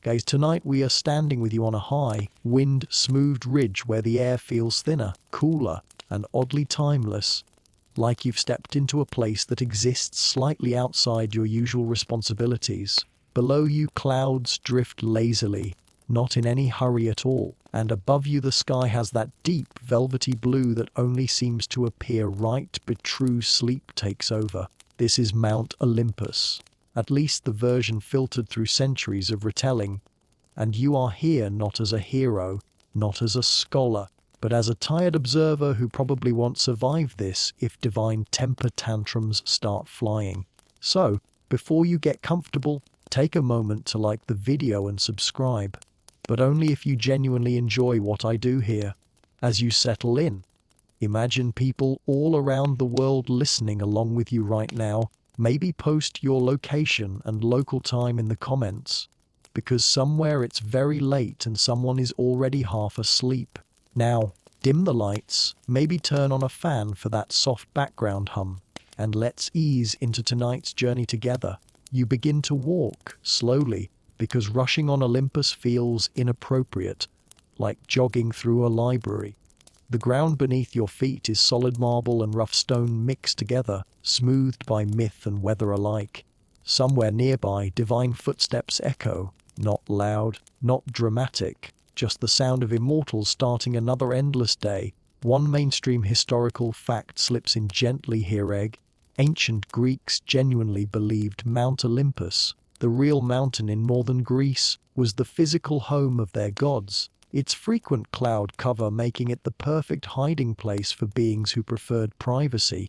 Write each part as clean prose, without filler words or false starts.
Guys, tonight we are standing with you on a high, wind-smoothed ridge where the air feels thinner, cooler, and oddly timeless, like you've stepped into a place that exists slightly outside your usual responsibilities. Below you, clouds drift lazily, not in any hurry at all, and above you the sky has that deep, velvety blue that only seems to appear right but true sleep takes over. This is Mount Olympus, at least the version filtered through centuries of retelling, and you are here not as a hero, not as a scholar, but as a tired observer who probably won't survive this if divine temper tantrums start flying. So, before you get comfortable, take a moment to like the video and subscribe, but only if you genuinely enjoy what I do here. As you settle in, imagine people all around the world listening along with you right now. Maybe post your location and local time in the comments, because somewhere it's very late and someone is already half asleep. Now, dim the lights, maybe turn on a fan for that soft background hum, and let's ease into tonight's journey together. You begin to walk slowly, because rushing on Olympus feels inappropriate, like jogging through a library. The ground beneath your feet is solid marble and rough stone mixed together, smoothed by myth and weather alike. Somewhere nearby, divine footsteps echo, not loud, not dramatic, just the sound of immortals starting another endless day. One mainstream historical fact slips in gently here, egg. Ancient Greeks genuinely believed Mount Olympus, the real mountain in northern Greece, was the physical home of their gods, its frequent cloud cover making it the perfect hiding place for beings who preferred privacy.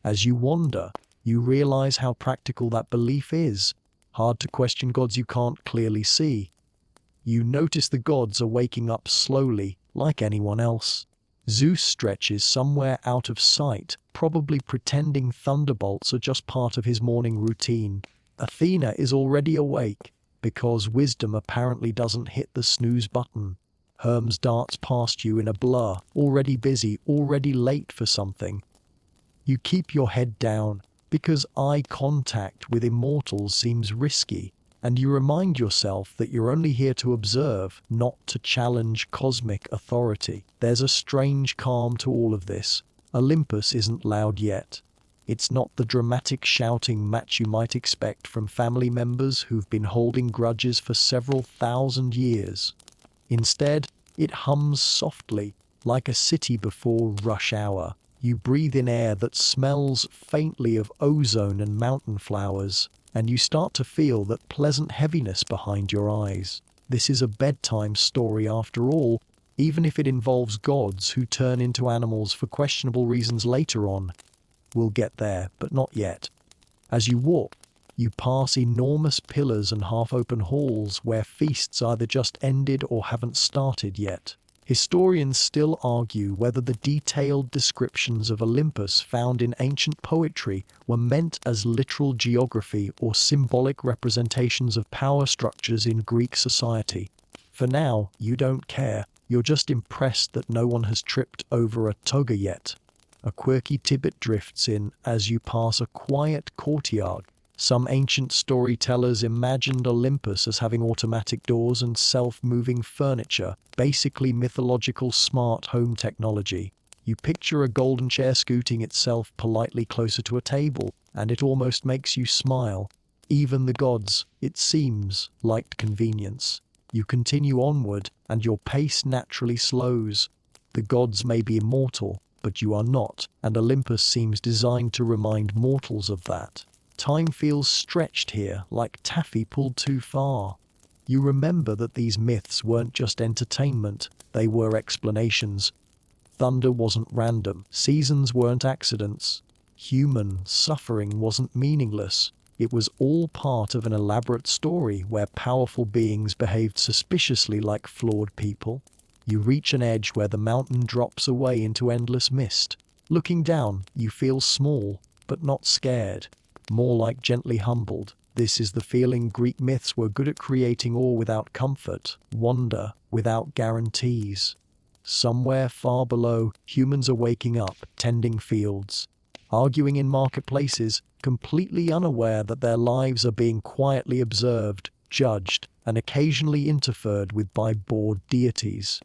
As you wander, you realize how practical that belief is. Hard to question gods you can't clearly see. You notice the gods are waking up slowly, like anyone else. Zeus stretches somewhere out of sight, probably pretending thunderbolts are just part of his morning routine. Athena is already awake, because wisdom apparently doesn't hit the snooze button. Hermes darts past you in a blur, already busy, already late for something. You keep your head down, because eye contact with immortals seems risky, and you remind yourself that you're only here to observe, not to challenge cosmic authority. There's a strange calm to all of this. Olympus isn't loud yet. It's not the dramatic shouting match you might expect from family members who've been holding grudges for several thousand years. Instead, it hums softly, like a city before rush hour. You breathe in air that smells faintly of ozone and mountain flowers, and you start to feel that pleasant heaviness behind your eyes. This is a bedtime story after all, even if it involves gods who turn into animals for questionable reasons later on. We'll get there, but not yet. As you walk, you pass enormous pillars and half-open halls where feasts either just ended or haven't started yet. Historians still argue whether the detailed descriptions of Olympus found in ancient poetry were meant as literal geography or symbolic representations of power structures in Greek society. For now, you don't care. You're just impressed that no one has tripped over a toga yet. A quirky tidbit drifts in as you pass a quiet courtyard. Some ancient storytellers imagined Olympus as having automatic doors and self-moving furniture, basically mythological smart home technology. You picture a golden chair scooting itself politely closer to a table, and it almost makes you smile. Even the gods, it seems, liked convenience. You continue onward, and your pace naturally slows. The gods may be immortal, but you are not, and Olympus seems designed to remind mortals of that. Time feels stretched here, like taffy pulled too far. You remember that these myths weren't just entertainment, they were explanations. Thunder wasn't random, seasons weren't accidents. Human suffering wasn't meaningless. It was all part of an elaborate story where powerful beings behaved suspiciously like flawed people. You reach an edge where the mountain drops away into endless mist. Looking down, you feel small, but not scared. More like gently humbled. This is the feeling Greek myths were good at creating: awe without comfort, wonder without guarantees. Somewhere far below, humans are waking up, tending fields, arguing in marketplaces, completely unaware that their lives are being quietly observed, judged, and occasionally interfered with by bored deities.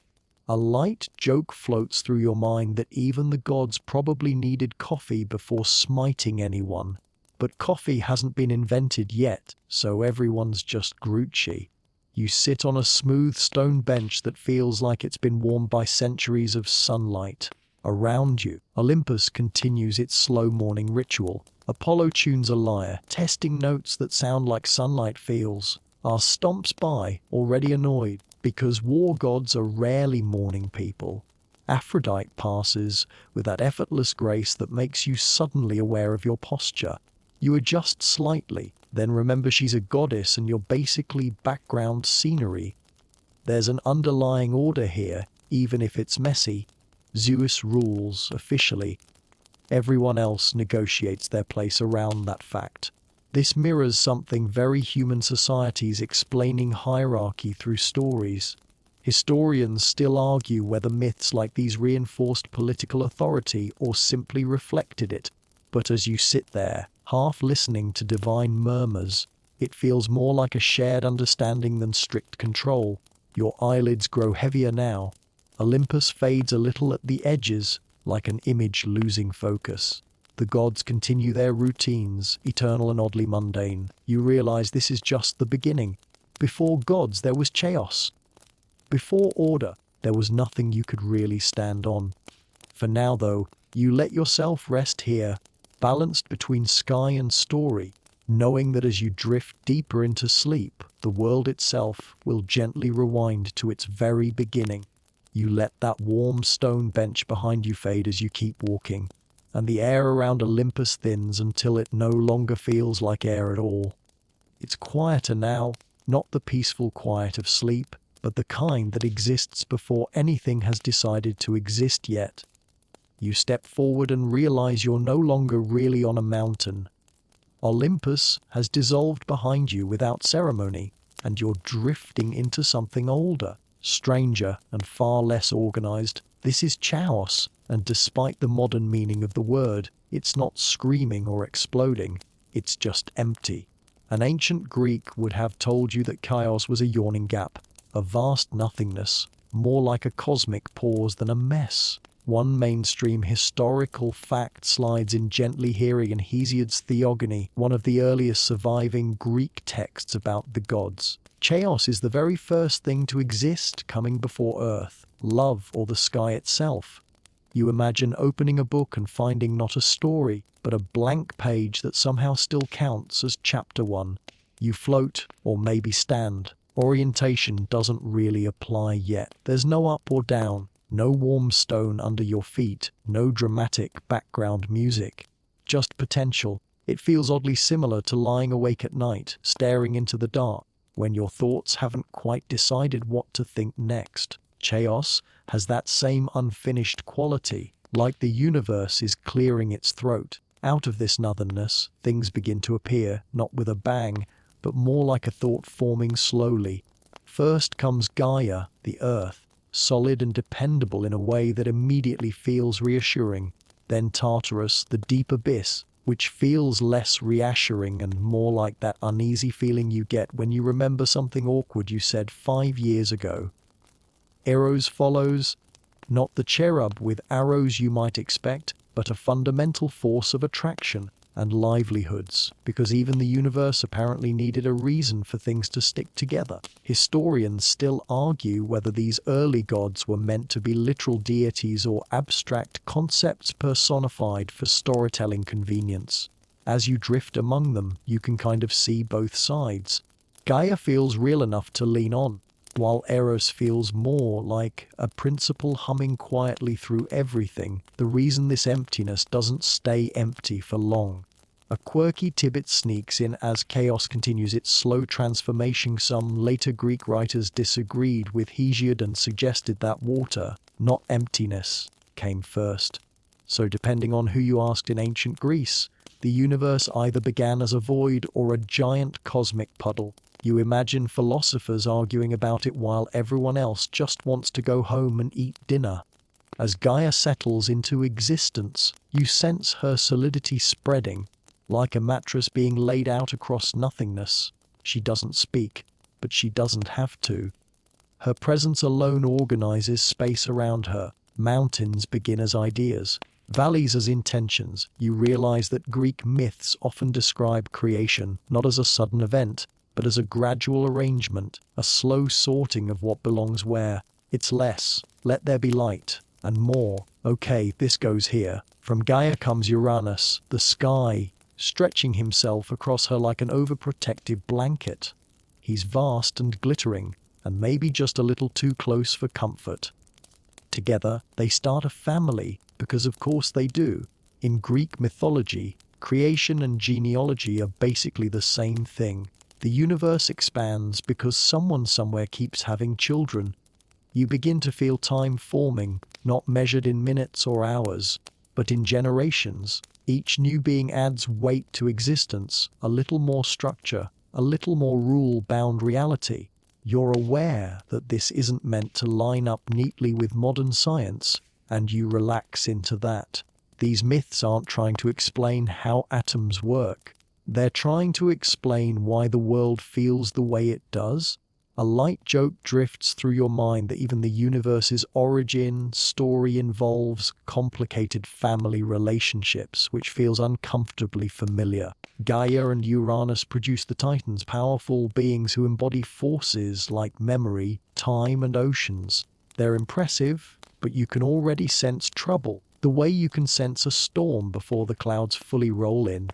A light joke floats through your mind that even the gods probably needed coffee before smiting anyone. But coffee hasn't been invented yet, so everyone's just grouchy. You sit on a smooth stone bench that feels like it's been warmed by centuries of sunlight. Around you, Olympus continues its slow morning ritual. Apollo tunes a lyre, testing notes that sound like sunlight feels. Mars stomps by, already annoyed, because war gods are rarely morning people. Aphrodite passes with that effortless grace that makes you suddenly aware of your posture. You adjust slightly, then remember she's a goddess and you're basically background scenery. There's an underlying order here, even if it's messy. Zeus rules officially. Everyone else negotiates their place around that fact. This mirrors something very human societies explaining hierarchy through stories. Historians still argue whether myths like these reinforced political authority or simply reflected it. But as you sit there, half listening to divine murmurs, it feels more like a shared understanding than strict control. Your eyelids grow heavier now. Olympus fades a little at the edges, like an image losing focus. The gods continue their routines, eternal and oddly mundane. You realize this is just the beginning. Before gods, there was chaos. Before order, there was nothing you could really stand on. For now, though, you let yourself rest here, balanced between sky and story, knowing that as you drift deeper into sleep, the world itself will gently rewind to its very beginning. You let that warm stone bench behind you fade as you keep walking, and the air around Olympus thins until it no longer feels like air at all. It's quieter now, not the peaceful quiet of sleep, but the kind that exists before anything has decided to exist yet. You step forward and realize you're no longer really on a mountain. Olympus has dissolved behind you without ceremony, and you're drifting into something older, stranger, and far less organized. This is chaos, and despite the modern meaning of the word, it's not screaming or exploding, it's just empty. An ancient Greek would have told you that chaos was a yawning gap, a vast nothingness, more like a cosmic pause than a mess. One mainstream historical fact slides in gently here in Hesiod's Theogony, one of the earliest surviving Greek texts about the gods. Chaos is the very first thing to exist, coming before earth, love, or the sky itself. You imagine opening a book and finding not a story, but a blank page that somehow still counts as chapter 1. You float, or maybe stand. Orientation doesn't really apply yet. There's no up or down, no warm stone under your feet, no dramatic background music. Just potential. It feels oddly similar to lying awake at night, staring into the dark, when your thoughts haven't quite decided what to think next. Chaos has that same unfinished quality, like the universe is clearing its throat. Out of this nothingness, things begin to appear, not with a bang, but more like a thought forming slowly. First comes Gaia, the earth, solid and dependable in a way that immediately feels reassuring. Then Tartarus, the deep abyss, which feels less reassuring and more like that uneasy feeling you get when you remember something awkward you said 5 years ago. Eros follows, not the cherub with arrows you might expect, but a fundamental force of attraction and livelihoods, because even the universe apparently needed a reason for things to stick together. Historians still argue whether these early gods were meant to be literal deities or abstract concepts personified for storytelling convenience. As you drift among them, you can kind of see both sides. Gaia feels real enough to lean on, while Eros feels more like a principle humming quietly through everything. The reason this emptiness doesn't stay empty for long. A quirky tidbit sneaks in as chaos continues its slow transformation. Some later Greek writers disagreed with Hesiod and suggested that water, not emptiness, came first. So depending on who you asked in ancient Greece, the universe either began as a void or a giant cosmic puddle. You imagine philosophers arguing about it while everyone else just wants to go home and eat dinner. As Gaia settles into existence, you sense her solidity spreading, like a mattress being laid out across nothingness. She doesn't speak, but she doesn't have to. Her presence alone organizes space around her. Mountains begin as ideas, valleys as intentions. You realize that Greek myths often describe creation not as a sudden event, but as a gradual arrangement, a slow sorting of what belongs where. It's less, let there be light, and more, okay, this goes here. From Gaia comes Uranus, the sky, stretching himself across her like an overprotective blanket. He's vast and glittering, and maybe just a little too close for comfort. Together, they start a family, because of course they do. In Greek mythology, creation and genealogy are basically the same thing. The universe expands because someone somewhere keeps having children. You begin to feel time forming, not measured in minutes or hours, but in generations. Each new being adds weight to existence, a little more structure, a little more rule-bound reality. You're aware that this isn't meant to line up neatly with modern science, and you relax into that. These myths aren't trying to explain how atoms work. They're trying to explain why the world feels the way it does. A light joke drifts through your mind that even the universe's origin story involves complicated family relationships, which feels uncomfortably familiar. Gaia and Uranus produce the Titans, powerful beings who embody forces like memory, time, and oceans. They're impressive, but you can already sense trouble, the way you can sense a storm before the clouds fully roll in.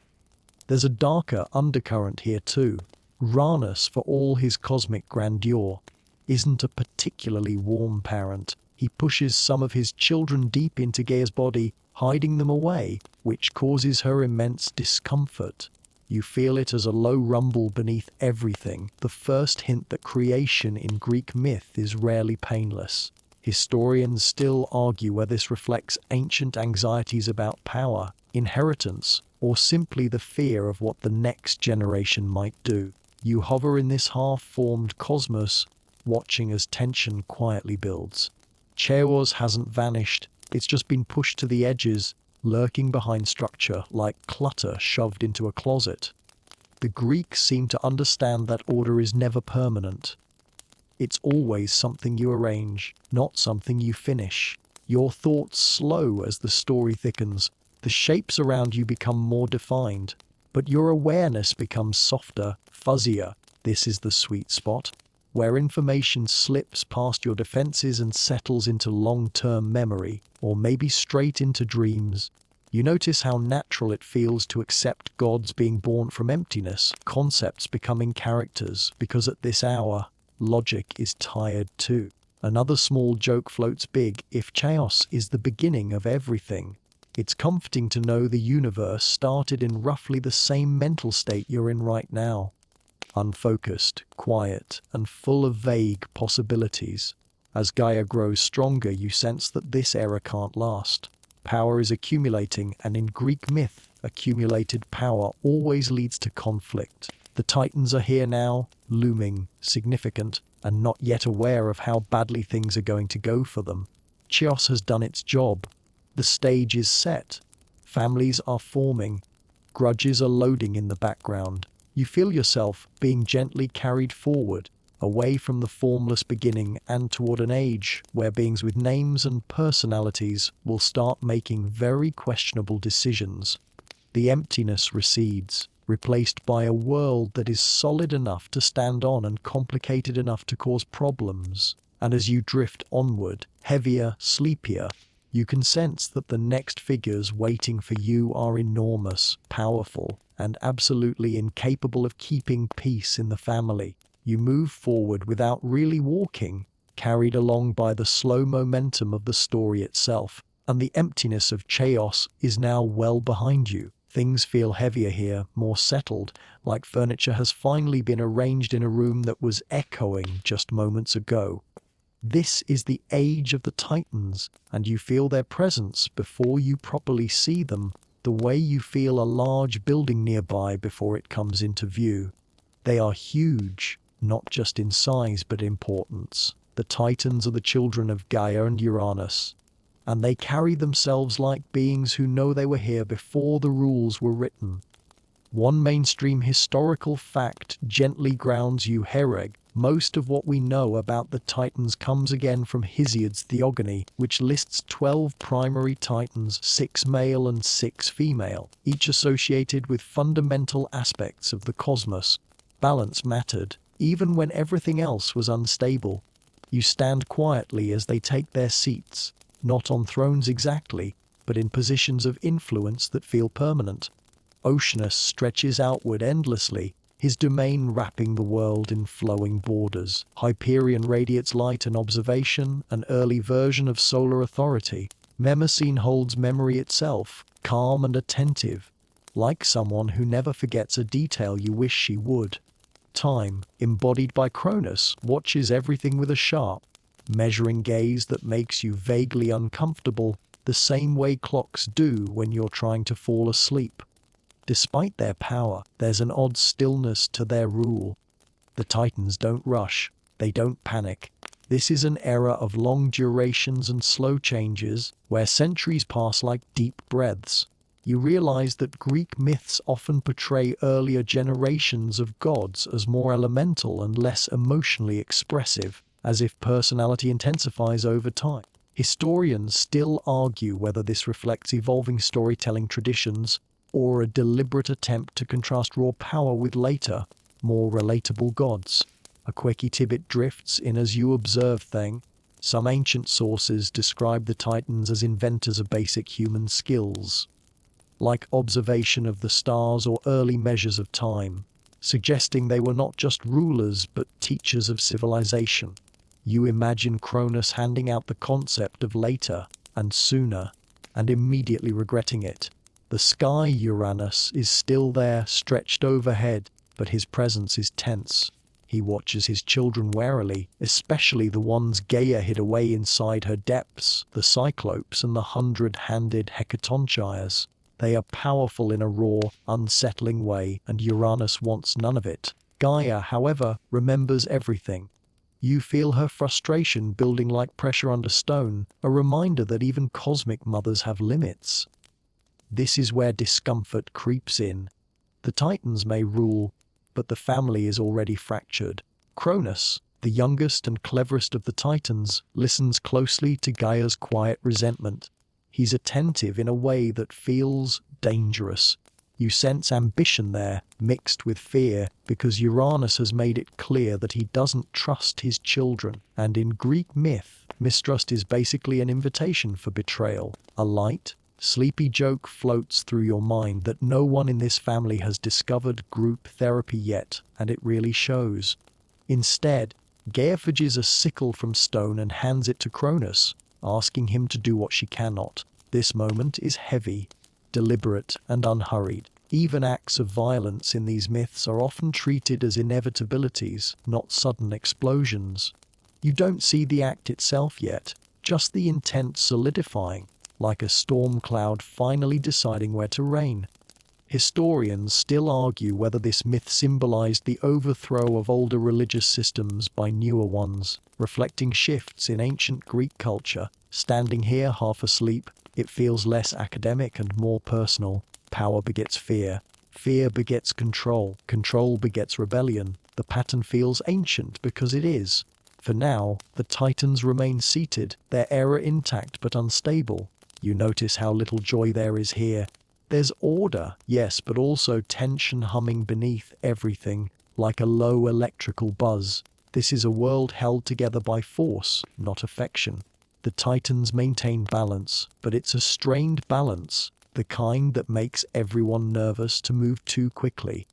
There's a darker undercurrent here too. Uranus, for all his cosmic grandeur, isn't a particularly warm parent. He pushes some of his children deep into Gaia's body, hiding them away, which causes her immense discomfort. You feel it as a low rumble beneath everything, the first hint that creation in Greek myth is rarely painless. Historians still argue whether this reflects ancient anxieties about power, inheritance, or simply the fear of what the next generation might do. You hover in this half-formed cosmos, watching as tension quietly builds. Chaos hasn't vanished, it's just been pushed to the edges, lurking behind structure like clutter shoved into a closet. The Greeks seem to understand that order is never permanent. It's always something you arrange, not something you finish. Your thoughts slow as the story thickens. The shapes around you become more defined, but your awareness becomes softer, fuzzier. This is the sweet spot, where information slips past your defenses and settles into long-term memory, or maybe straight into dreams. You notice how natural it feels to accept gods being born from emptiness, concepts becoming characters, because at this hour, logic is tired too. Another small joke floats big: if chaos is the beginning of everything, it's comforting to know the universe started in roughly the same mental state you're in right now. Unfocused, quiet, and full of vague possibilities. As Gaia grows stronger, you sense that this era can't last. Power is accumulating, and in Greek myth, accumulated power always leads to conflict. The Titans are here now, looming, significant, and not yet aware of how badly things are going to go for them. Chaos has done its job. The stage is set. Families are forming. Grudges are loading in the background. You feel yourself being gently carried forward, away from the formless beginning and toward an age where beings with names and personalities will start making very questionable decisions. The emptiness recedes, replaced by a world that is solid enough to stand on and complicated enough to cause problems. And as you drift onward, heavier, sleepier, you can sense that the next figures waiting for you are enormous, powerful, and absolutely incapable of keeping peace in the family. You move forward without really walking, carried along by the slow momentum of the story itself, and the emptiness of chaos is now well behind you. Things feel heavier here, more settled, like furniture has finally been arranged in a room that was echoing just moments ago. This is the age of the Titans, and you feel their presence before you properly see them, the way you feel a large building nearby before it comes into view. They are huge, not just in size but importance. The Titans are the children of Gaia and Uranus, and they carry themselves like beings who know they were here before the rules were written. One mainstream historical fact gently grounds you: Most of what we know about the Titans comes again from Hesiod's Theogony, which lists 12 primary Titans, 6 male and 6 female, each associated with fundamental aspects of the cosmos. Balance mattered, even when everything else was unstable. You stand quietly as they take their seats, not on thrones exactly, but in positions of influence that feel permanent. Oceanus stretches outward endlessly, his domain wrapping the world in flowing borders. Hyperion radiates light and observation, an early version of solar authority. Mnemosyne holds memory itself, calm and attentive, like someone who never forgets a detail you wish she would. Time, embodied by Cronus, watches everything with a sharp, measuring gaze that makes you vaguely uncomfortable, the same way clocks do when you're trying to fall asleep. Despite their power, there's an odd stillness to their rule. The Titans don't rush, they don't panic. This is an era of long durations and slow changes, where centuries pass like deep breaths. You realize that Greek myths often portray earlier generations of gods as more elemental and less emotionally expressive, as if personality intensifies over time. Historians still argue whether this reflects evolving storytelling traditions, or a deliberate attempt to contrast raw power with later, more relatable gods. A quirky tidbit drifts in as you observe thing. Some ancient sources describe the Titans as inventors of basic human skills, like observation of the stars or early measures of time, suggesting they were not just rulers but teachers of civilization. You imagine Cronus handing out the concept of later and sooner, and immediately regretting it. The sky Uranus is still there, stretched overhead, but his presence is tense. He watches his children warily, especially the ones Gaia hid away inside her depths, the Cyclopes and the 100-handed Hecatonchires. They are powerful in a raw, unsettling way, and Uranus wants none of it. Gaia, however, remembers everything. You feel her frustration building like pressure under stone, a reminder that even cosmic mothers have limits. This is where discomfort creeps in. The Titans may rule, but the family is already fractured. Cronus, the youngest and cleverest of the Titans, listens closely to Gaia's quiet resentment. He's attentive in a way that feels dangerous. You sense ambition there, mixed with fear, because Uranus has made it clear that he doesn't trust his children. And in Greek myth, mistrust is basically an invitation for betrayal. A light, sleepy joke floats through your mind that no one in this family has discovered group therapy yet, and it really shows. Instead, Gaia forges a sickle from stone and hands it to Cronus, asking him to do what she cannot. This moment is heavy, deliberate, and unhurried. Even acts of violence in these myths are often treated as inevitabilities, not sudden explosions. You don't see the act itself yet, just the intent solidifying, like a storm cloud finally deciding where to rain. Historians still argue whether this myth symbolized the overthrow of older religious systems by newer ones, reflecting shifts in ancient Greek culture. Standing here half asleep, it feels less academic and more personal. Power begets fear. Fear begets control. Control begets rebellion. The pattern feels ancient because it is. For now, the Titans remain seated, their era intact but unstable. You notice how little joy there is here. There's order, yes, but also tension humming beneath everything, like a low electrical buzz. This is a world held together by force, not affection. The Titans maintain balance, but it's a strained balance, the kind that makes everyone nervous to move too quickly.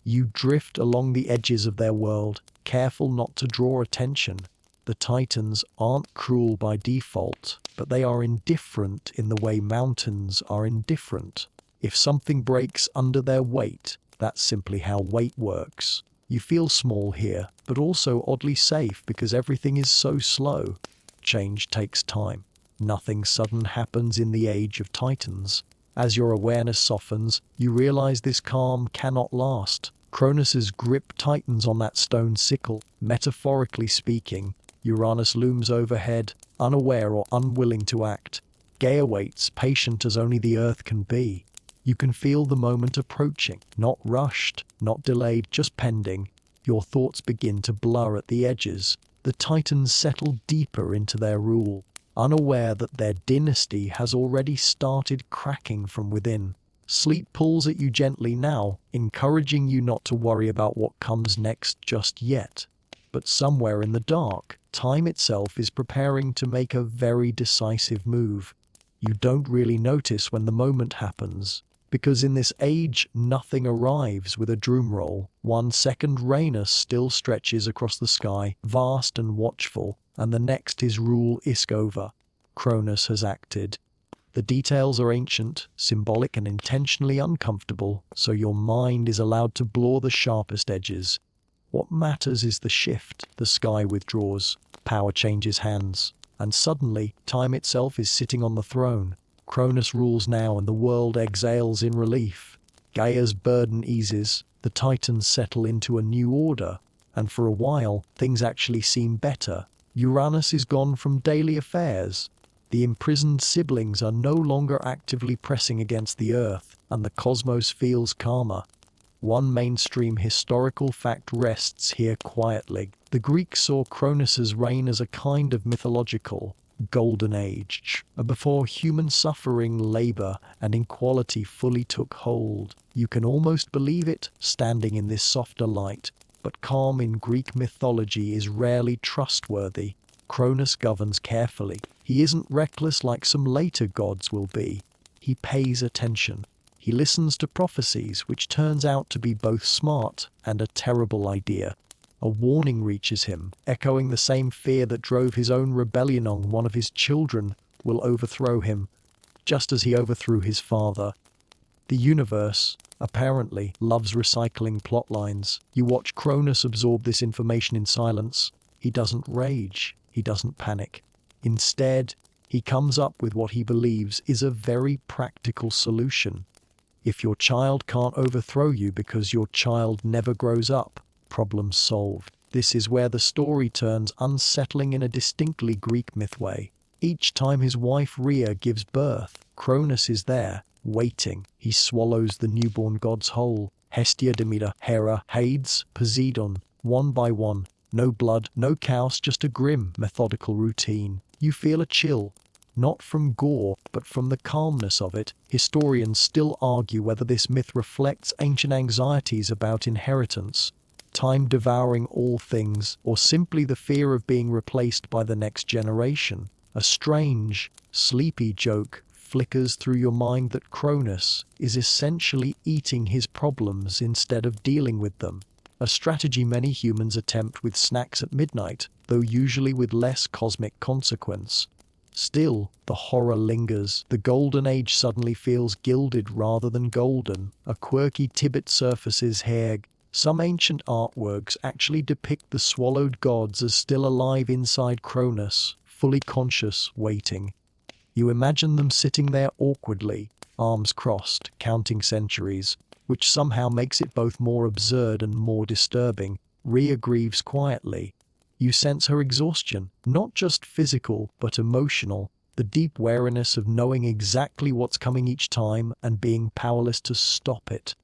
You drift along the edges of their world, careful not to draw attention. The Titans aren't cruel by default, but they are indifferent in the way mountains are indifferent. If something breaks under their weight, that's simply how weight works. You feel small here, but also oddly safe because everything is so slow. Change takes time. Nothing sudden happens in the age of Titans. As your awareness softens, you realize this calm cannot last. Cronus's grip tightens on that stone sickle. Metaphorically speaking, Uranus looms overhead, unaware or unwilling to act. Gaia waits, patient as only the earth can be. You can feel the moment approaching, not rushed, not delayed, just pending. Your thoughts begin to blur at the edges. The Titans settle deeper into their rule, unaware that their dynasty has already started cracking from within. Sleep pulls at you gently now, encouraging you not to worry about what comes next just yet. But somewhere in the dark, time itself is preparing to make a very decisive move. You don't really notice when the moment happens, because in this age nothing arrives with a drumroll. 1 second Uranus still stretches across the sky, vast and watchful, and the next his rule is over. Cronus has acted. The details are ancient, symbolic and intentionally uncomfortable, so your mind is allowed to blur the sharpest edges. What matters is the shift. The sky withdraws, power changes hands, and suddenly, time itself is sitting on the throne. Cronus rules now and the world exhales in relief. Gaia's burden eases, the Titans settle into a new order, and for a while, things actually seem better. Uranus is gone from daily affairs. The imprisoned siblings are no longer actively pressing against the Earth, and the cosmos feels calmer. One mainstream historical fact rests here quietly. The Greeks saw Cronus's reign as a kind of mythological golden age, before human suffering, labor, and inequality fully took hold. You can almost believe it, standing in this softer light, but calm in Greek mythology is rarely trustworthy. Cronus governs carefully. He isn't reckless like some later gods will be. He pays attention. He listens to prophecies, which turns out to be both smart and a terrible idea. A warning reaches him, echoing the same fear that drove his own rebellion on one of his children will overthrow him, just as he overthrew his father. The universe, apparently, loves recycling plotlines. You watch Cronus absorb this information in silence. He doesn't rage. He doesn't panic. Instead, he comes up with what he believes is a very practical solution. If your child can't overthrow you because your child never grows up, problem solved. This is where the story turns unsettling in a distinctly Greek myth way. Each time his wife Rhea gives birth, Cronus is there, waiting. He swallows the newborn gods whole. Hestia, Demeter, Hera, Hades, Poseidon, one by one. No blood, no chaos, just a grim, methodical routine. You feel a chill, not from gore, but from the calmness of it. Historians still argue whether this myth reflects ancient anxieties about inheritance, time devouring all things, or simply the fear of being replaced by the next generation. A strange, sleepy joke flickers through your mind that Cronus is essentially eating his problems instead of dealing with them. A strategy many humans attempt with snacks at midnight, though usually with less cosmic consequence. Still, the horror lingers. The Golden Age suddenly feels gilded rather than golden. A quirky Tibet surfaces here. Some ancient artworks actually depict the swallowed gods as still alive inside Cronus, fully conscious, waiting. You imagine them sitting there awkwardly, arms crossed, counting centuries, which somehow makes it both more absurd and more disturbing. Rhea grieves quietly. You sense her exhaustion, not just physical, but emotional, the deep wariness of knowing exactly what's coming each time and being powerless to stop it.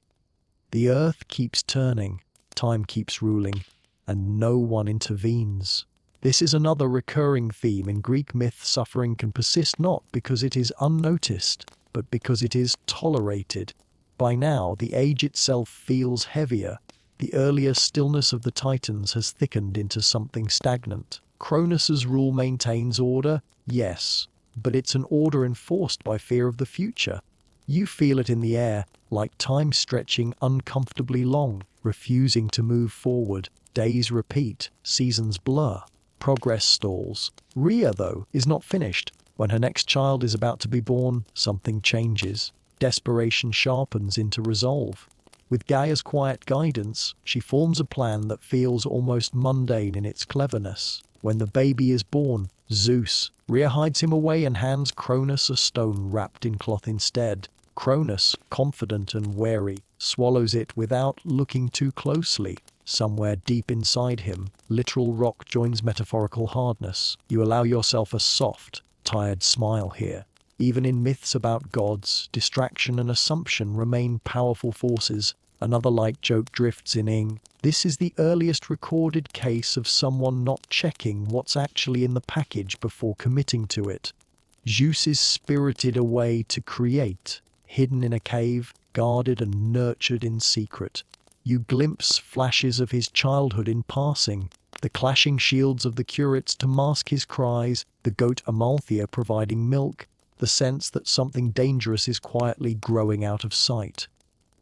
The earth keeps turning, time keeps ruling, and no one intervenes. This is another recurring theme in Greek myth. Suffering can persist not because it is unnoticed, but because it is tolerated. By now, the age itself feels heavier. The earlier stillness of the Titans has thickened into something stagnant. Cronus's rule maintains order, yes, but it's an order enforced by fear of the future. You feel it in the air, like time stretching uncomfortably long, refusing to move forward. Days repeat, seasons blur, progress stalls. Rhea, though, is not finished. When her next child is about to be born, something changes. Desperation sharpens into resolve. With Gaia's quiet guidance, she forms a plan that feels almost mundane in its cleverness. When the baby is born, Zeus, Rhea hides him away and hands Cronus a stone wrapped in cloth instead. Cronus, confident and wary, swallows it without looking too closely. Somewhere deep inside him, literal rock joins metaphorical hardness. You allow yourself a soft, tired smile here. Even in myths about gods, distraction and assumption remain powerful forces. Another light joke drifts in. This is the earliest recorded case of someone not checking what's actually in the package before committing to it. Zeus is spirited away to create, hidden in a cave, guarded and nurtured in secret. You glimpse flashes of his childhood in passing, the clashing shields of the curates to mask his cries, the goat Amalthea providing milk, the sense that something dangerous is quietly growing out of sight.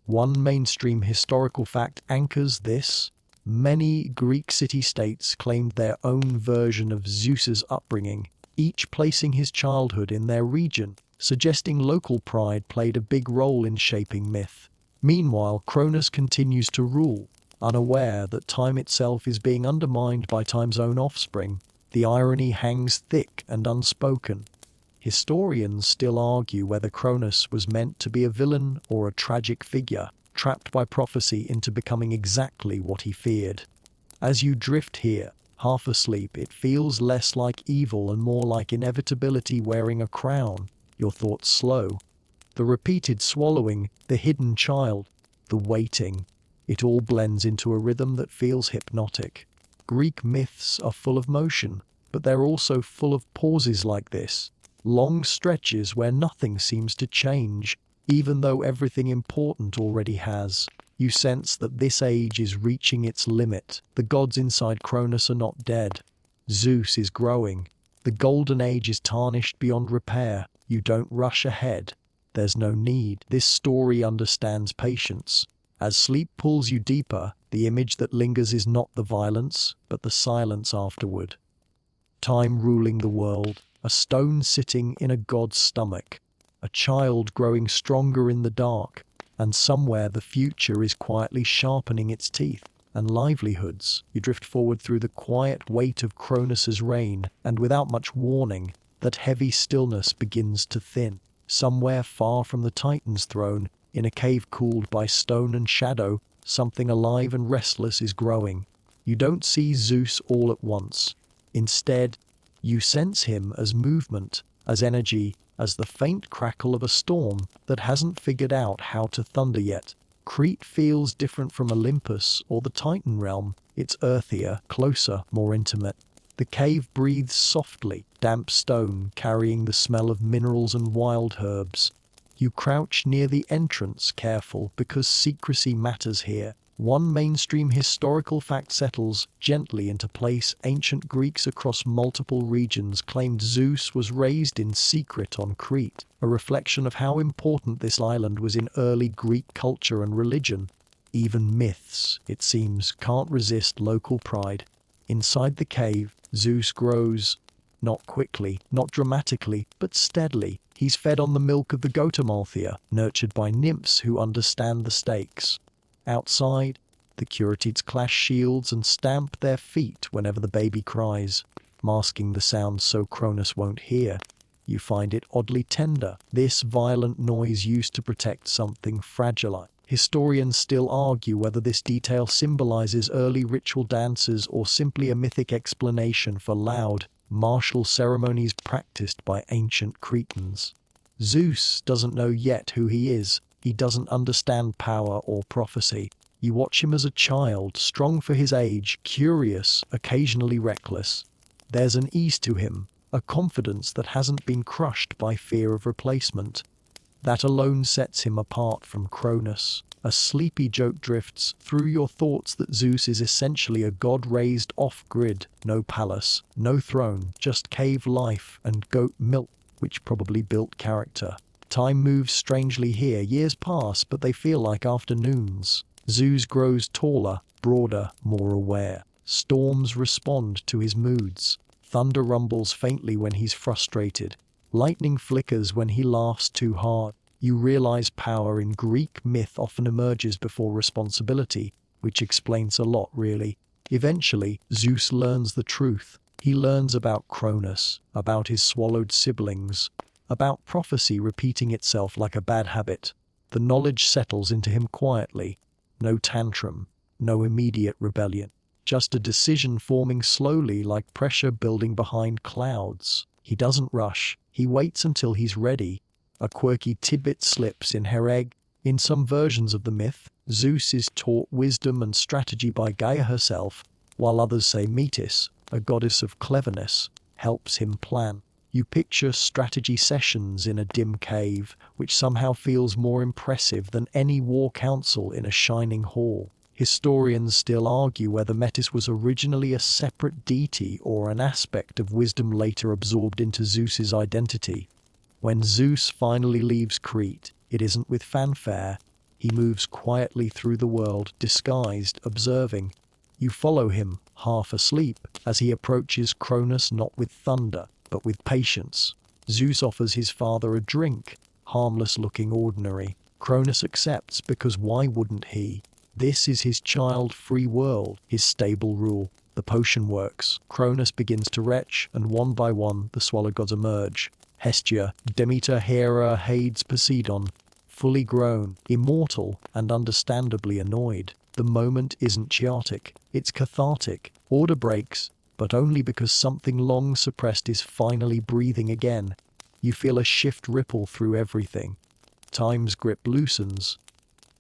One mainstream historical fact anchors this. Many Greek city-states claimed their own version of Zeus's upbringing, each placing his childhood in their region, suggesting local pride played a big role in shaping myth. Meanwhile, Cronus continues to rule, unaware that time itself is being undermined by time's own offspring. The irony hangs thick and unspoken. Historians still argue whether Cronus was meant to be a villain or a tragic figure, trapped by prophecy into becoming exactly what he feared. As you drift here, half asleep, it feels less like evil and more like inevitability wearing a crown. Your thoughts slow. The repeated swallowing, the hidden child, the waiting. It all blends into a rhythm that feels hypnotic. Greek myths are full of motion, but they're also full of pauses like this. Long stretches where nothing seems to change, even though everything important already has. You sense that this age is reaching its limit. The gods inside Cronus are not dead. Zeus is growing. The golden age is tarnished beyond repair. You don't rush ahead. There's no need. This story understands patience. As sleep pulls you deeper, the image that lingers is not the violence, but the silence afterward. Time ruling the world. A stone sitting in a god's stomach, a child growing stronger in the dark, and somewhere the future is quietly sharpening its teeth and livelihoods. You drift forward through the quiet weight of Cronus's reign, and without much warning, that heavy stillness begins to thin. Somewhere far from the Titan's throne, in a cave cooled by stone and shadow, something alive and restless is growing. You don't see Zeus all at once. Instead, you sense him as movement, as energy, as the faint crackle of a storm that hasn't figured out how to thunder yet. Crete feels different from Olympus or the Titan realm. It's earthier, closer, more intimate. The cave breathes softly, damp stone carrying the smell of minerals and wild herbs. You crouch near the entrance, careful, because secrecy matters here. One mainstream historical fact settles gently into place. Ancient Greeks across multiple regions claimed Zeus was raised in secret on Crete, a reflection of how important this island was in early Greek culture and religion. Even myths, it seems, can't resist local pride. Inside the cave, Zeus grows. Not quickly, not dramatically, but steadily. He's fed on the milk of the goat Amalthea, nurtured by nymphs who understand the stakes. Outside, the Curates clash shields and stamp their feet whenever the baby cries, masking the sound so Cronus won't hear. You find it oddly tender. This violent noise used to protect something fragile. Historians still argue whether this detail symbolizes early ritual dances or simply a mythic explanation for loud, martial ceremonies practiced by ancient Cretans. Zeus doesn't know yet who he is. He doesn't understand power or prophecy. You watch him as a child, strong for his age, curious, occasionally reckless. There's an ease to him, a confidence that hasn't been crushed by fear of replacement. That alone sets him apart from Cronus. A sleepy joke drifts through your thoughts that Zeus is essentially a god raised off-grid. No palace, no throne, just cave life and goat milk, which probably built character. Time moves strangely here. Years pass, but they feel like afternoons. Zeus grows taller, broader, more aware. Storms respond to his moods. Thunder rumbles faintly when he's frustrated. Lightning flickers when he laughs too hard. You realize power in Greek myth often emerges before responsibility, which explains a lot, really. Eventually, Zeus learns the truth. He learns about Cronus, about his swallowed siblings, about prophecy repeating itself like a bad habit. The knowledge settles into him quietly. No tantrum, no immediate rebellion. Just a decision forming slowly like pressure building behind clouds. He doesn't rush. He waits until he's ready. A quirky tidbit slips in Hereg. In some versions of the myth, Zeus is taught wisdom and strategy by Gaia herself, while others say Metis, a goddess of cleverness, helps him plan. You picture strategy sessions in a dim cave, which somehow feels more impressive than any war council in a shining hall. Historians still argue whether Metis was originally a separate deity or an aspect of wisdom later absorbed into Zeus's identity. When Zeus finally leaves Crete, it isn't with fanfare. He moves quietly through the world, disguised, observing. You follow him, half asleep, as he approaches Cronus not with thunder, but with patience. Zeus offers his father a drink, harmless-looking ordinary. Cronus accepts because why wouldn't he? This is his child-free world, his stable rule. The potion works. Cronus begins to retch, and one by one the swallow gods emerge. Hestia, Demeter, Hera, Hades, Poseidon, fully grown, immortal, and understandably annoyed. The moment isn't chaotic, it's cathartic. Order breaks, but only because something long suppressed is finally breathing again. You feel a shift ripple through everything. Time's grip loosens.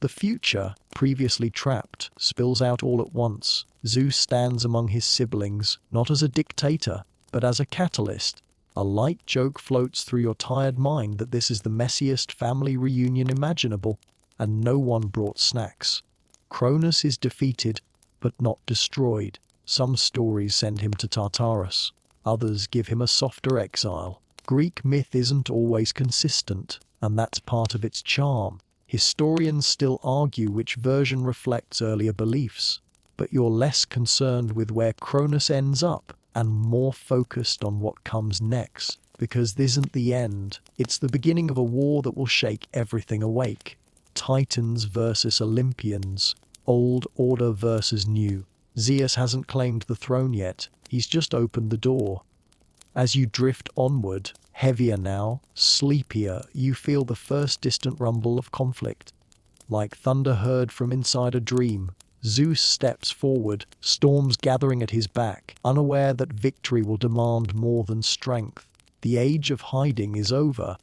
The future, previously trapped, spills out all at once. Zeus stands among his siblings, not as a dictator, but as a catalyst. A light joke floats through your tired mind that this is the messiest family reunion imaginable, and no one brought snacks. Cronus is defeated, but not destroyed. Some stories send him to Tartarus. Others give him a softer exile. Greek myth isn't always consistent, and that's part of its charm. Historians still argue which version reflects earlier beliefs, but you're less concerned with where Cronus ends up and more focused on what comes next, because this isn't the end. It's the beginning of a war that will shake everything awake. Titans versus Olympians, old order versus new. Zeus hasn't claimed the throne yet, he's just opened the door. As you drift onward, heavier now, sleepier, you feel the first distant rumble of conflict. Like thunder heard from inside a dream, Zeus steps forward, storms gathering at his back, unaware that victory will demand more than strength. The age of hiding is over.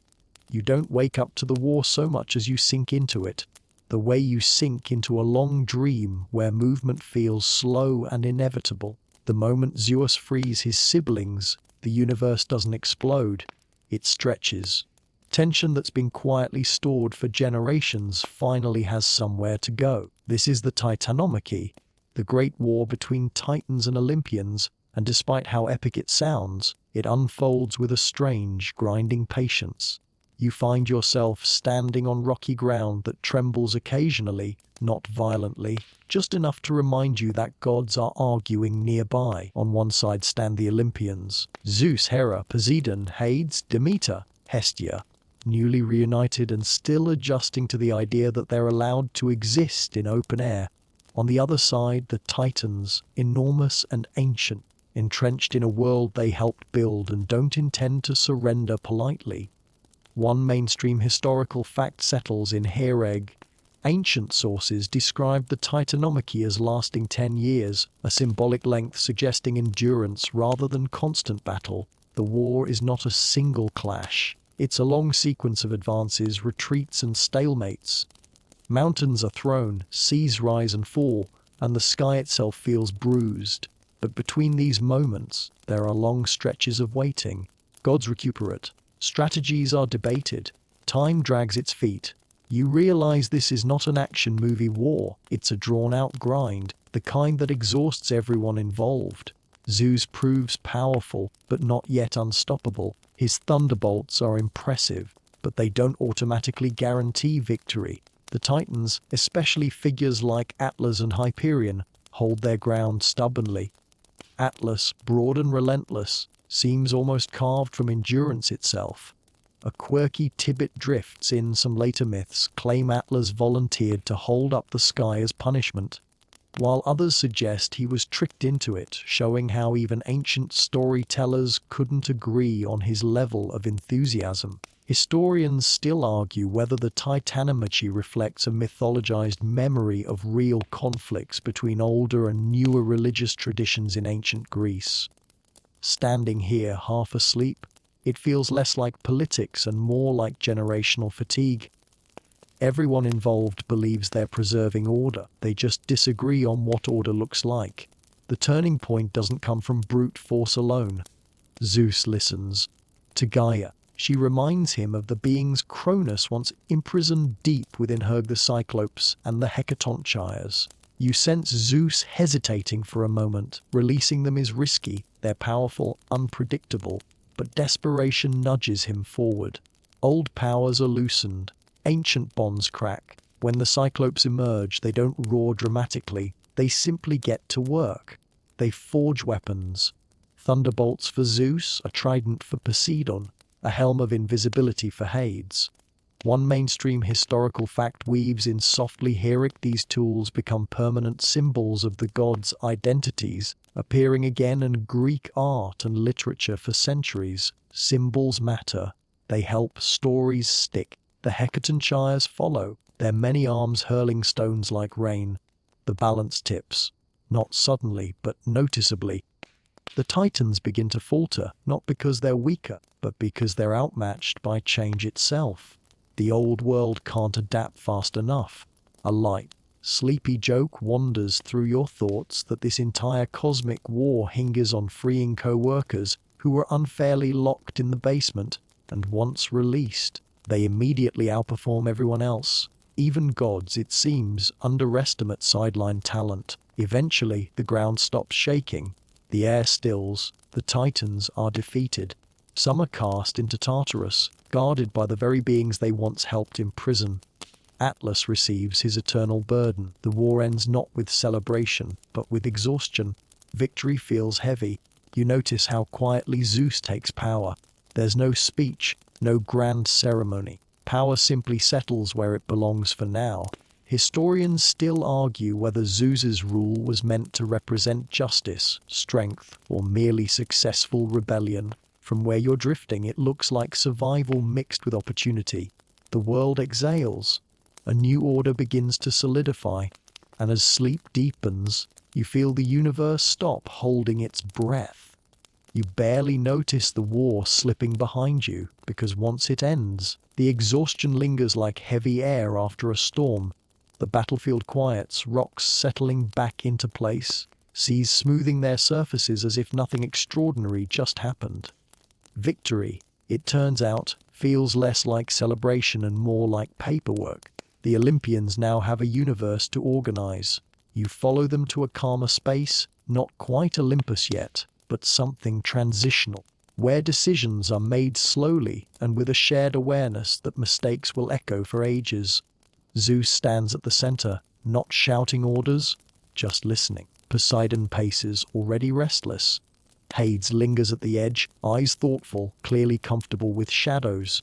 You don't wake up to the war so much as you sink into it, the way you sink into a long dream where movement feels slow and inevitable. The moment Zeus frees his siblings, the universe doesn't explode, it stretches. Tension that's been quietly stored for generations finally has somewhere to go. This is the Titanomachy, the great war between Titans and Olympians, and despite how epic it sounds, it unfolds with a strange, grinding patience. You find yourself standing on rocky ground that trembles occasionally, not violently, just enough to remind you that gods are arguing nearby. On one side stand the Olympians, Zeus, Hera, Poseidon, Hades, Demeter, Hestia, newly reunited and still adjusting to the idea that they're allowed to exist in open air. On the other side, the Titans, enormous and ancient, entrenched in a world they helped build and don't intend to surrender politely. One mainstream historical fact settles in Hereg. Ancient sources describe the Titanomachy as lasting 10 years, a symbolic length suggesting endurance rather than constant battle. The war is not a single clash. It's a long sequence of advances, retreats, and stalemates. Mountains are thrown, seas rise and fall, and the sky itself feels bruised. But between these moments, there are long stretches of waiting. Gods recuperate. Strategies are debated. Time drags its feet. You realize this is not an action movie war, it's a drawn-out grind, the kind that exhausts everyone involved. Zeus proves powerful, but not yet unstoppable. His thunderbolts are impressive, but they don't automatically guarantee victory. The Titans, especially figures like Atlas and Hyperion, hold their ground stubbornly. Atlas, broad and relentless, seems almost carved from endurance itself. A quirky tidbit drifts in some later myths claim Atlas volunteered to hold up the sky as punishment, while others suggest he was tricked into it, showing how even ancient storytellers couldn't agree on his level of enthusiasm. Historians still argue whether the Titanomachy reflects a mythologized memory of real conflicts between older and newer religious traditions in ancient Greece. Standing here half asleep, it feels less like politics and more like generational fatigue. Everyone involved believes they're preserving order. They just disagree on what order looks like. The turning point doesn't come from brute force alone. Zeus listens to Gaia. She reminds him of the beings Cronus once imprisoned deep within her, the Cyclopes and the Hecatonchires. You sense Zeus hesitating for a moment. Releasing them is risky. They're powerful, unpredictable, but desperation nudges him forward. Old powers are loosened. Ancient bonds crack. When the Cyclopes emerge, they don't roar dramatically. They simply get to work. They forge weapons. Thunderbolts for Zeus, a trident for Poseidon, a helm of invisibility for Hades. One mainstream historical fact weaves in softly. These tools become permanent symbols of the gods' identities, appearing again in Greek art and literature for centuries. Symbols matter. They help stories stick. The Hecatonchires follow, their many arms hurling stones like rain. The balance tips, not suddenly, but noticeably. The Titans begin to falter, not because they're weaker, but because they're outmatched by change itself. The old world can't adapt fast enough. A light, sleepy joke wanders through your thoughts that this entire cosmic war hinges on freeing co-workers who were unfairly locked in the basement, and once released, they immediately outperform everyone else. Even gods, it seems, underestimate sideline talent. Eventually, the ground stops shaking. The air stills. The Titans are defeated. Some are cast into Tartarus, guarded by the very beings they once helped imprison. Atlas receives his eternal burden. The war ends not with celebration, but with exhaustion. Victory feels heavy. You notice how quietly Zeus takes power. There's no speech, no grand ceremony. Power simply settles where it belongs for now. Historians still argue whether Zeus's rule was meant to represent justice, strength, or merely successful rebellion. From where you're drifting, it looks like survival mixed with opportunity. The world exhales. A new order begins to solidify. And as sleep deepens, you feel the universe stop holding its breath. You barely notice the war slipping behind you, because once it ends, the exhaustion lingers like heavy air after a storm. The battlefield quiets, rocks settling back into place, seas smoothing their surfaces as if nothing extraordinary just happened. Victory, it turns out, feels less like celebration and more like paperwork. The Olympians now have a universe to organize. You follow them to a calmer space, not quite Olympus yet, but something transitional, where decisions are made slowly and with a shared awareness that mistakes will echo for ages. Zeus stands at the center, not shouting orders, just listening. Poseidon paces, already restless. Hades lingers at the edge, eyes thoughtful, clearly comfortable with shadows.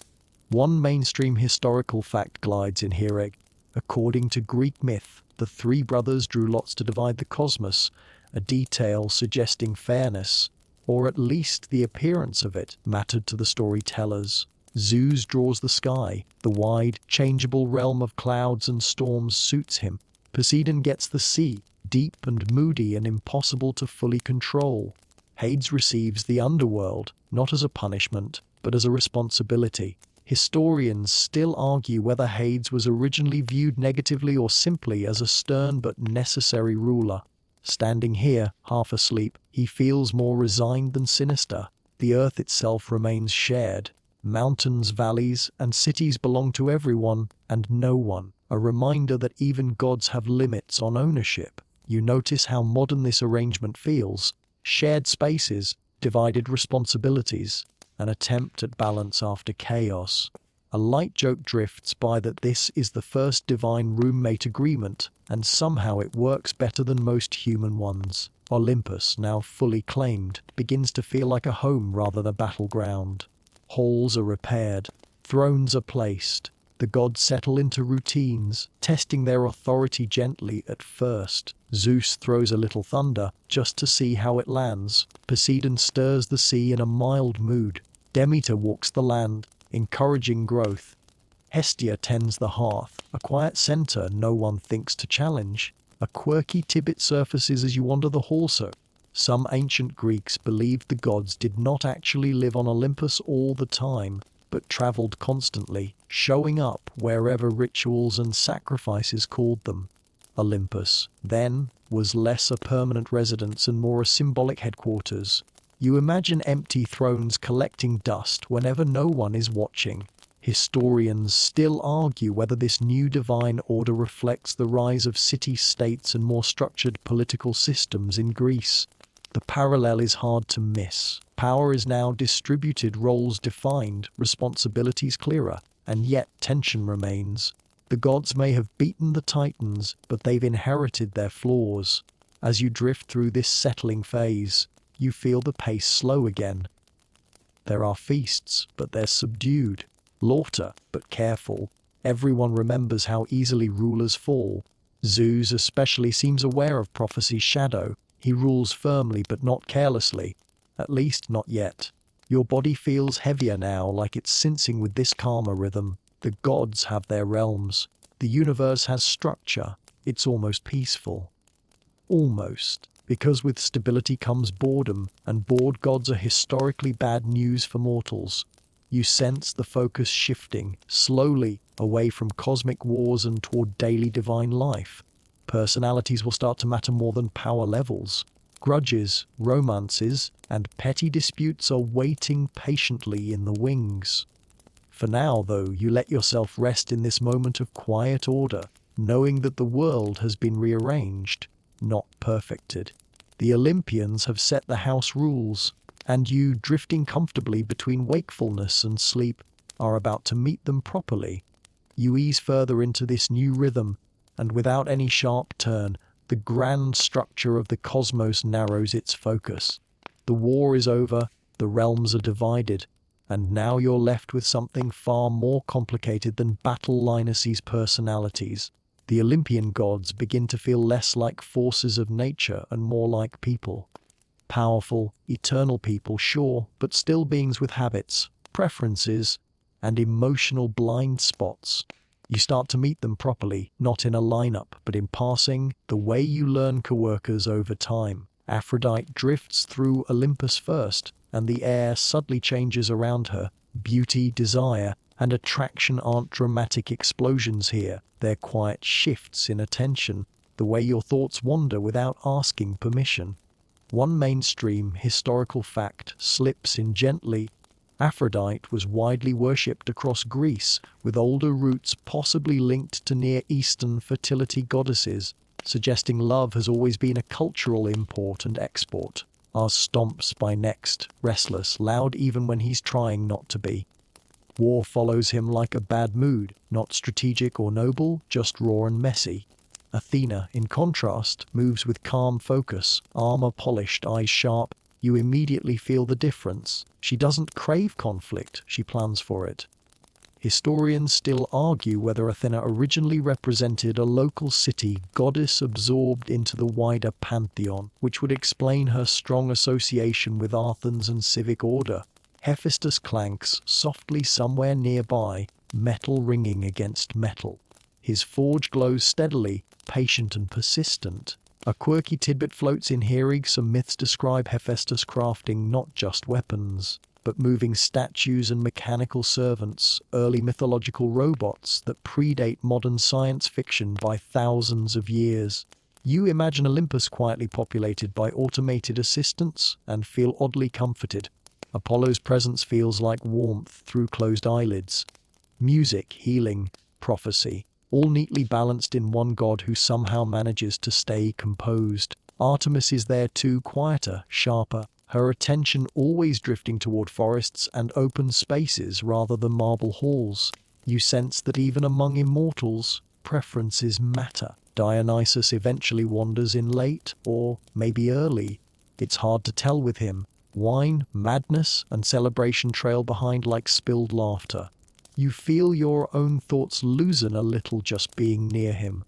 One mainstream historical fact glides in here. According to Greek myth, the three brothers drew lots to divide the cosmos, a detail suggesting fairness, or at least the appearance of it, mattered to the storytellers. Zeus draws the sky. The wide, changeable realm of clouds and storms suits him. Poseidon gets the sea, deep and moody and impossible to fully control. Hades receives the underworld, not as a punishment, but as a responsibility. Historians still argue whether Hades was originally viewed negatively or simply as a stern but necessary ruler. Standing here, half asleep, he feels more resigned than sinister. The earth itself remains shared. Mountains, valleys, and cities belong to everyone and no one. A reminder that even gods have limits on ownership. You notice how modern this arrangement feels. Shared spaces, divided responsibilities, an attempt at balance after chaos. A light joke drifts by that this is the first divine roommate agreement, and somehow it works better than most human ones. Olympus, now fully claimed, begins to feel like a home rather than a battleground. Halls are repaired, thrones are placed. The gods settle into routines, testing their authority gently at first. Zeus throws a little thunder, just to see how it lands. Poseidon stirs the sea in a mild mood. Demeter walks the land, encouraging growth. Hestia tends the hearth, a quiet center no one thinks to challenge. A quirky tidbit surfaces as you wander the hall. Some ancient Greeks believed the gods did not actually live on Olympus all the time, but traveled constantly, showing up wherever rituals and sacrifices called them. Olympus, then, was less a permanent residence and more a symbolic headquarters. You imagine empty thrones collecting dust whenever no one is watching. Historians still argue whether this new divine order reflects the rise of city-states and more structured political systems in Greece. The parallel is hard to miss. Power is now distributed, roles defined, responsibilities clearer, and yet tension remains. The gods may have beaten the Titans, but they've inherited their flaws. As you drift through this settling phase, you feel the pace slow again. There are feasts, but they're subdued. Laughter, but careful. Everyone remembers how easily rulers fall. Zeus especially seems aware of prophecy's shadow. He rules firmly but not carelessly. At least not yet. Your body feels heavier now, like it's sensing with this calmer rhythm. The gods have their realms. The universe has structure. It's almost peaceful. Almost. Because with stability comes boredom, and bored gods are historically bad news for mortals. You sense the focus shifting, slowly, away from cosmic wars and toward daily divine life. Personalities will start to matter more than power levels. Grudges, romances, and petty disputes are waiting patiently in the wings. For now, though, you let yourself rest in this moment of quiet order, knowing that the world has been rearranged, not perfected. The Olympians have set the house rules, and you, drifting comfortably between wakefulness and sleep, are about to meet them properly. You ease further into this new rhythm, and without any sharp turn, the grand structure of the cosmos narrows its focus. The war is over, the realms are divided, and now you're left with something far more complicated than battle Linus's personalities. The Olympian gods begin to feel less like forces of nature and more like people. Powerful, eternal people, sure, but still beings with habits, preferences, and emotional blind spots. You start to meet them properly, not in a lineup, but in passing, the way you learn coworkers over time. Aphrodite drifts through Olympus first, and the air subtly changes around her. Beauty, desire, and attraction aren't dramatic explosions here. They're quiet shifts in attention, the way your thoughts wander without asking permission. One mainstream historical fact slips in gently. Aphrodite was widely worshipped across Greece, with older roots possibly linked to Near Eastern fertility goddesses, suggesting love has always been a cultural import and export. Ars stomps by next, restless, loud even when he's trying not to be. War follows him like a bad mood, not strategic or noble, just raw and messy. Athena, in contrast, moves with calm focus, armor polished, eyes sharp. You immediately feel the difference. She doesn't crave conflict, she plans for it. Historians still argue whether Athena originally represented a local city goddess absorbed into the wider pantheon, which would explain her strong association with Athens and civic order. Hephaestus clanks softly somewhere nearby, metal ringing against metal. His forge glows steadily, patient and persistent. A quirky tidbit floats in here. Some myths describe Hephaestus crafting not just weapons, but moving statues and mechanical servants, early mythological robots that predate modern science fiction by thousands of years. You imagine Olympus quietly populated by automated assistants and feel oddly comforted. Apollo's presence feels like warmth through closed eyelids. Music, healing, prophecy, all neatly balanced in one god who somehow manages to stay composed. Artemis is there too, quieter, sharper, her attention always drifting toward forests and open spaces rather than marble halls. You sense that even among immortals, preferences matter. Dionysus eventually wanders in late, or maybe early. It's hard to tell with him. Wine, madness, and celebration trail behind like spilled laughter. You feel your own thoughts loosen a little just being near him.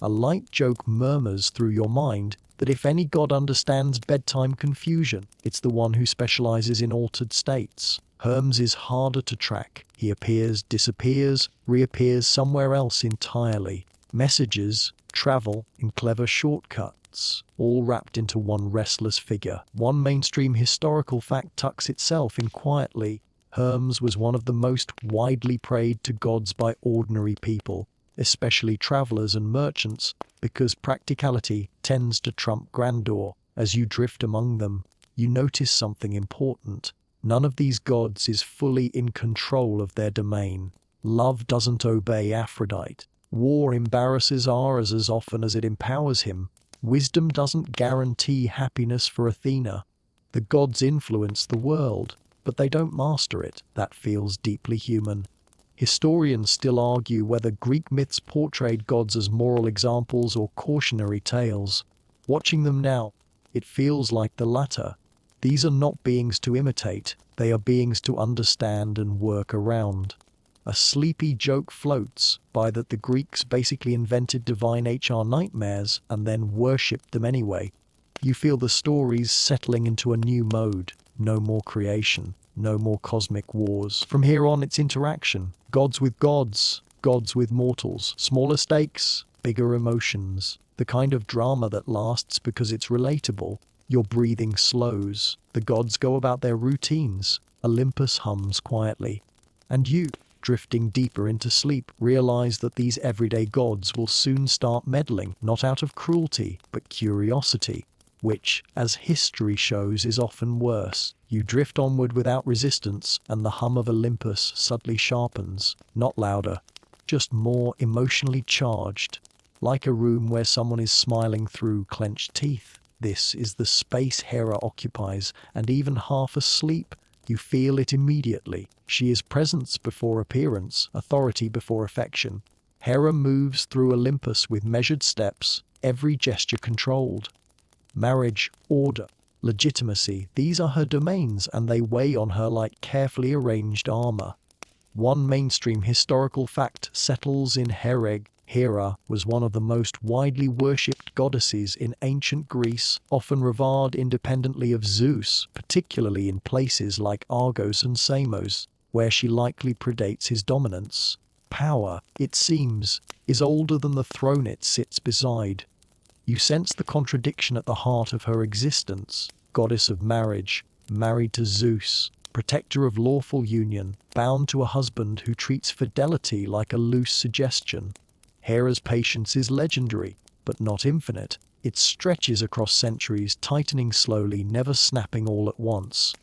A light joke murmurs through your mind that if any god understands bedtime confusion, it's the one who specializes in altered states. Hermes is harder to track. He appears, disappears, reappears somewhere else entirely. Messages, travel, and clever shortcuts, all wrapped into one restless figure. One mainstream historical fact tucks itself in quietly. Hermes was one of the most widely prayed to gods by ordinary people, especially travelers and merchants, because practicality tends to trump grandeur. As you drift among them, you notice something important. None of these gods is fully in control of their domain. Love doesn't obey Aphrodite. War embarrasses Ares as often as it empowers him. Wisdom doesn't guarantee happiness for Athena. The gods influence the world, but they don't master it. That feels deeply human. Historians still argue whether Greek myths portrayed gods as moral examples or cautionary tales. Watching them now, it feels like the latter. These are not beings to imitate, they are beings to understand and work around. A sleepy joke floats by that the Greeks basically invented divine HR nightmares and then worshipped them anyway. You feel the stories settling into a new mode. No more creation, no more cosmic wars. From here on, it's interaction. Gods with gods, gods with mortals. Smaller stakes, bigger emotions. The kind of drama that lasts because it's relatable. Your breathing slows. The gods go about their routines. Olympus hums quietly. And you, drifting deeper into sleep, realize that these everyday gods will soon start meddling, not out of cruelty, but curiosity, which, as history shows, is often worse. You drift onward without resistance, and the hum of Olympus subtly sharpens, not louder, just more emotionally charged, like a room where someone is smiling through clenched teeth. This is the space Hera occupies, and even half asleep, you feel it immediately. She is presence before appearance, authority before affection. Hera moves through Olympus with measured steps, every gesture controlled. Marriage, order, legitimacy, these are her domains, and they weigh on her like carefully arranged armor. One mainstream historical fact settles in Hereg. Hera was one of the most widely worshipped goddesses in ancient Greece, often revered independently of Zeus, particularly in places like Argos and Samos, where she likely predates his dominance. Power, it seems, is older than the throne it sits beside. You sense the contradiction at the heart of her existence. Goddess of marriage, married to Zeus, protector of lawful union, bound to a husband who treats fidelity like a loose suggestion. Hera's patience is legendary, but not infinite. It stretches across centuries, tightening slowly, never snapping all at once.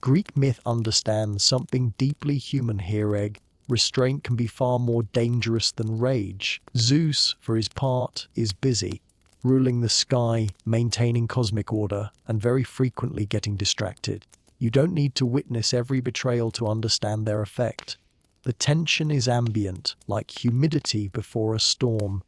Greek myth understands something deeply human here, Egg. Restraint can be far more dangerous than rage. Zeus, for his part, is busy, ruling the sky, maintaining cosmic order, and very frequently getting distracted. You don't need to witness every betrayal to understand their effect. The tension is ambient, like humidity before a storm.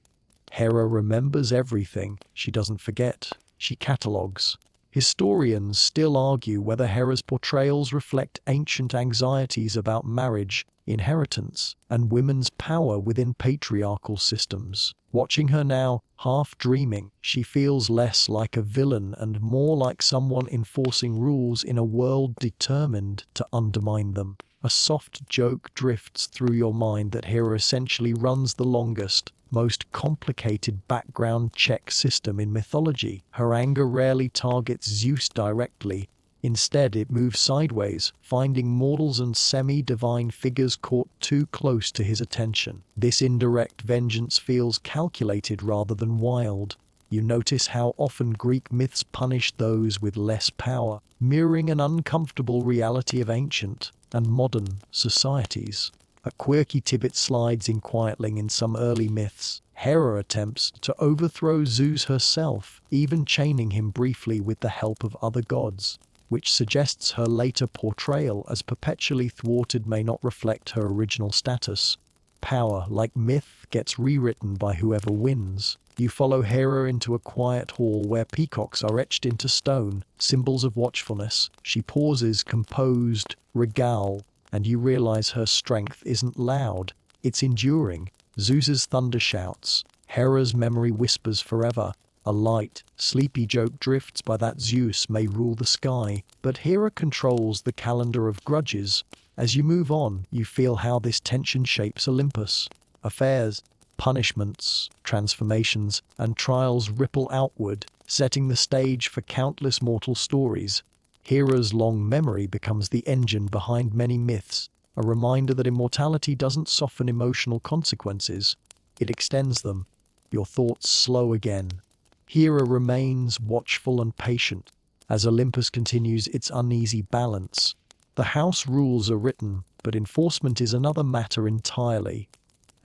Hera remembers everything. She doesn't forget. She catalogues. Historians still argue whether Hera's portrayals reflect ancient anxieties about marriage, inheritance, and women's power within patriarchal systems. Watching her now, half dreaming, she feels less like a villain and more like someone enforcing rules in a world determined to undermine them. A soft joke drifts through your mind that Hera essentially runs the longest, most complicated background check system in mythology. Her anger rarely targets Zeus directly. Instead, it moves sideways, finding mortals and semi-divine figures caught too close to his attention. This indirect vengeance feels calculated rather than wild. You notice how often Greek myths punish those with less power, mirroring an uncomfortable reality of ancient and modern societies. A quirky tidbit slides in quietly in some early myths. Hera attempts to overthrow Zeus herself, even chaining him briefly with the help of other gods, which suggests her later portrayal as perpetually thwarted may not reflect her original status. Power, like myth, gets rewritten by whoever wins. You follow Hera into a quiet hall where peacocks are etched into stone, symbols of watchfulness. She pauses, composed, regale, and you realize her strength isn't loud, it's enduring. Zeus's thunder shouts. Hera's memory whispers forever. A light, sleepy joke drifts by that Zeus may rule the sky, but Hera controls the calendar of grudges. As you move on, you feel how this tension shapes Olympus. Affairs, punishments, transformations, and trials ripple outward, setting the stage for countless mortal stories. Hera's long memory becomes the engine behind many myths, a reminder that immortality doesn't soften emotional consequences, it extends them. Your thoughts slow again. Hera remains watchful and patient as Olympus continues its uneasy balance. The house rules are written, but enforcement is another matter entirely.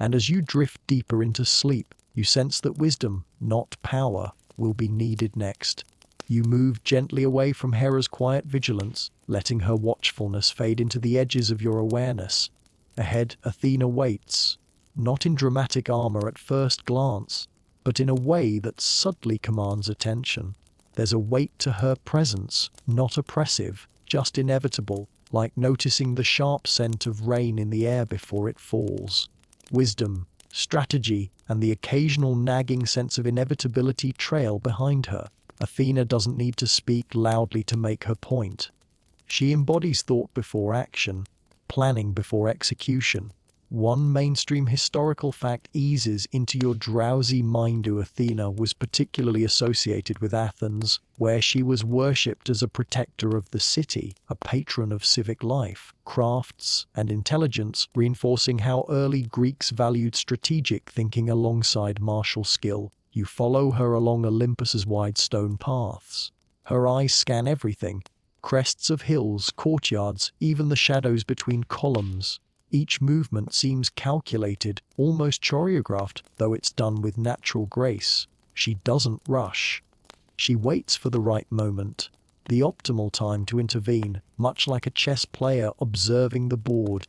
And as you drift deeper into sleep, you sense that wisdom, not power, will be needed next. You move gently away from Hera's quiet vigilance, letting her watchfulness fade into the edges of your awareness. Ahead, Athena waits, not in dramatic armor at first glance, but in a way that subtly commands attention. There's a weight to her presence, not oppressive, just inevitable, like noticing the sharp scent of rain in the air before it falls. Wisdom, strategy, and the occasional nagging sense of inevitability trail behind her. Athena doesn't need to speak loudly to make her point. She embodies thought before action, planning before execution. One mainstream historical fact eases into your drowsy mind. Athena was particularly associated with Athens, where she was worshipped as a protector of the city, a patron of civic life, crafts, and intelligence, reinforcing how early Greeks valued strategic thinking alongside martial skill. You follow her along Olympus's wide stone paths. Her eyes scan everything: crests of hills, courtyards, even the shadows between columns. Each movement seems calculated, almost choreographed, though it's done with natural grace. She doesn't rush. She waits for the right moment, the optimal time to intervene, much like a chess player observing the board.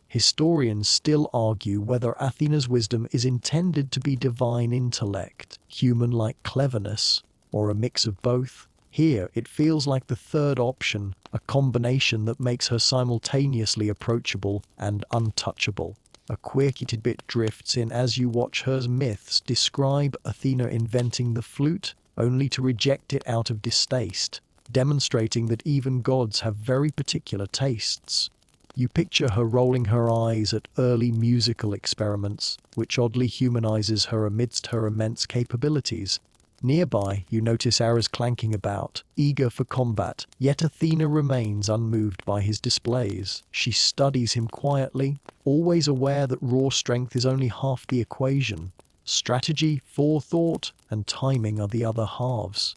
Historians still argue whether Athena's wisdom is intended to be divine intellect, human-like cleverness, or a mix of both. Here, it feels like the third option, a combination that makes her simultaneously approachable and untouchable. A quirky tidbit drifts in as you watch her. Myths describe Athena inventing the flute, only to reject it out of distaste, demonstrating that even gods have very particular tastes. You picture her rolling her eyes at early musical experiments, which oddly humanizes her amidst her immense capabilities. Nearby, you notice Ares clanking about, eager for combat, yet Athena remains unmoved by his displays. She studies him quietly, always aware that raw strength is only half the equation. Strategy, forethought, and timing are the other halves.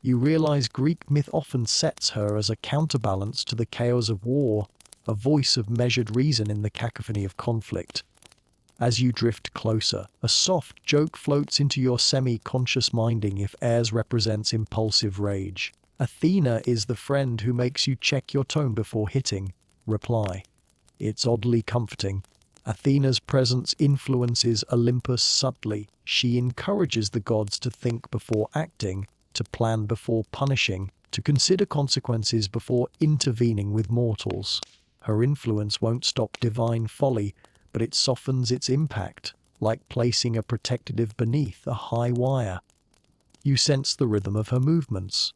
You realize Greek myth often sets her as a counterbalance to the chaos of war, a voice of measured reason in the cacophony of conflict. As you drift closer, a soft joke floats into your semi-conscious minding. If Ares represents impulsive rage, Athena is the friend who makes you check your tone before hitting reply. It's oddly comforting. Athena's presence influences Olympus subtly. She encourages the gods to think before acting, to plan before punishing, to consider consequences before intervening with mortals. Her influence won't stop divine folly, but it softens its impact, like placing a protective beneath a high wire. You sense the rhythm of her movements.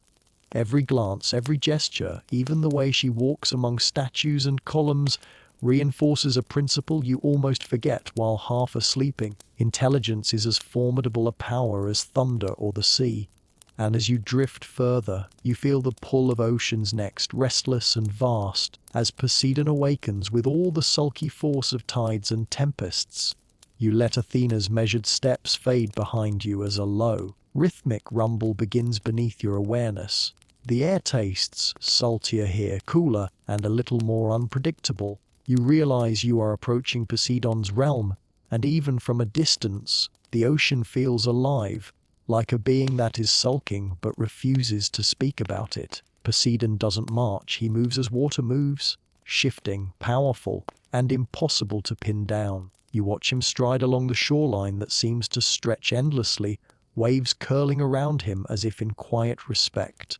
Every glance, every gesture, even the way she walks among statues and columns, reinforces a principle you almost forget while half asleeping. Intelligence is as formidable a power as thunder or the sea. And as you drift further, you feel the pull of ocean's next, restless and vast, as Poseidon awakens with all the sulky force of tides and tempests. You let Athena's measured steps fade behind you as a low, rhythmic rumble begins beneath your awareness. The air tastes saltier here, cooler, and a little more unpredictable. You realize you are approaching Poseidon's realm, and even from a distance, the ocean feels alive, like a being that is sulking but refuses to speak about it. Poseidon doesn't march, he moves as water moves, shifting, powerful, and impossible to pin down. You watch him stride along the shoreline that seems to stretch endlessly, waves curling around him as if in quiet respect.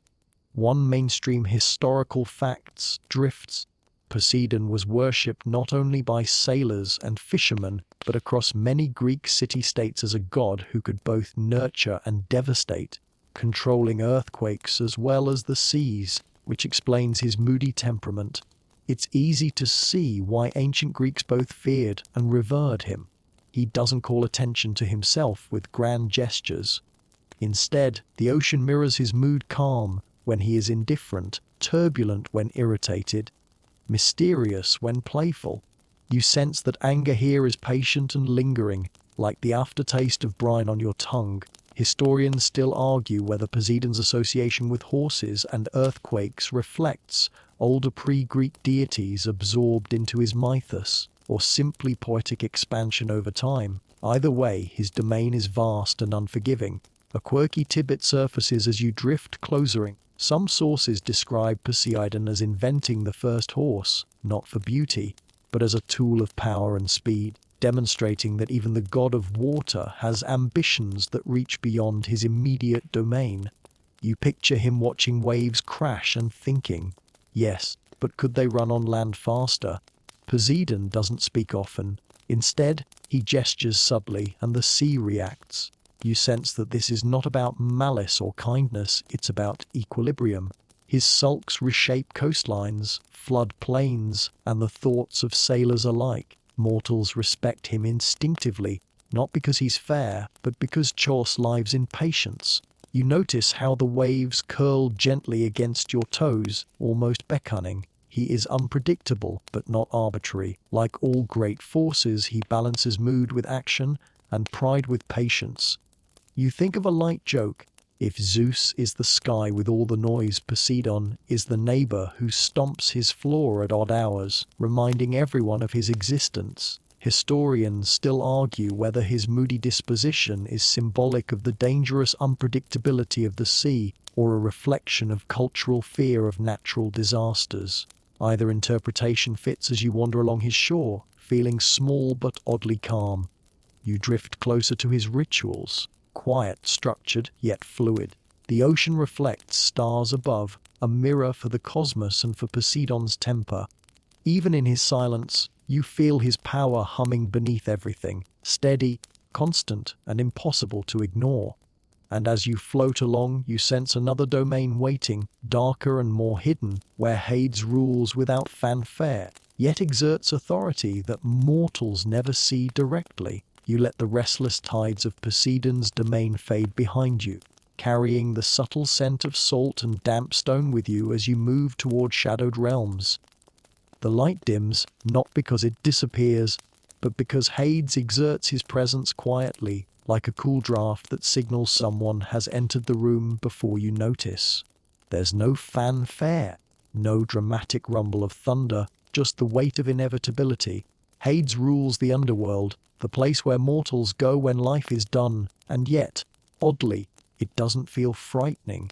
One mainstream historical facts drifts. Poseidon was worshipped not only by sailors and fishermen, but across many Greek city-states as a god who could both nurture and devastate, controlling earthquakes as well as the seas, which explains his moody temperament. It's easy to see why ancient Greeks both feared and revered him. He doesn't call attention to himself with grand gestures. Instead, the ocean mirrors his mood: calm when he is indifferent, turbulent when irritated, mysterious when playful. You sense that anger here is patient and lingering, like the aftertaste of brine on your tongue. Historians still argue whether Poseidon's association with horses and earthquakes reflects older pre-Greek deities absorbed into his mythos, or simply poetic expansion over time. Either way, his domain is vast and unforgiving. A quirky tidbit surfaces as you drift closer. Some sources describe Poseidon as inventing the first horse, not for beauty, but as a tool of power and speed, demonstrating that even the god of water has ambitions that reach beyond his immediate domain. You picture him watching waves crash and thinking, yes, but could they run on land faster? Poseidon doesn't speak often. Instead, he gestures subtly and the sea reacts. You sense that this is not about malice or kindness, it's about equilibrium. His sulks reshape coastlines, flood plains, and the thoughts of sailors alike. Mortals respect him instinctively, not because he's fair, but because Chauce lives in patience. You notice how the waves curl gently against your toes, almost beckoning. He is unpredictable, but not arbitrary. Like all great forces, he balances mood with action and pride with patience. You think of a light joke. If Zeus is the sky with all the noise, Poseidon is the neighbor who stomps his floor at odd hours, reminding everyone of his existence. Historians still argue whether his moody disposition is symbolic of the dangerous unpredictability of the sea or a reflection of cultural fear of natural disasters. Either interpretation fits as you wander along his shore, feeling small but oddly calm. You drift closer to his rituals. Quiet, structured, yet fluid. The ocean reflects stars above, a mirror for the cosmos and for Poseidon's temper. Even in his silence, you feel his power humming beneath everything, steady, constant, and impossible to ignore. And as you float along, you sense another domain waiting, darker and more hidden, where Hades rules without fanfare, yet exerts authority that mortals never see directly. You let the restless tides of Poseidon's domain fade behind you, carrying the subtle scent of salt and damp stone with you as you move toward shadowed realms. The light dims, not because it disappears, but because Hades exerts his presence quietly, like a cool draft that signals someone has entered the room before you notice. There's no fanfare, no dramatic rumble of thunder, just the weight of inevitability. Hades rules the underworld, the place where mortals go when life is done, and yet, oddly, it doesn't feel frightening.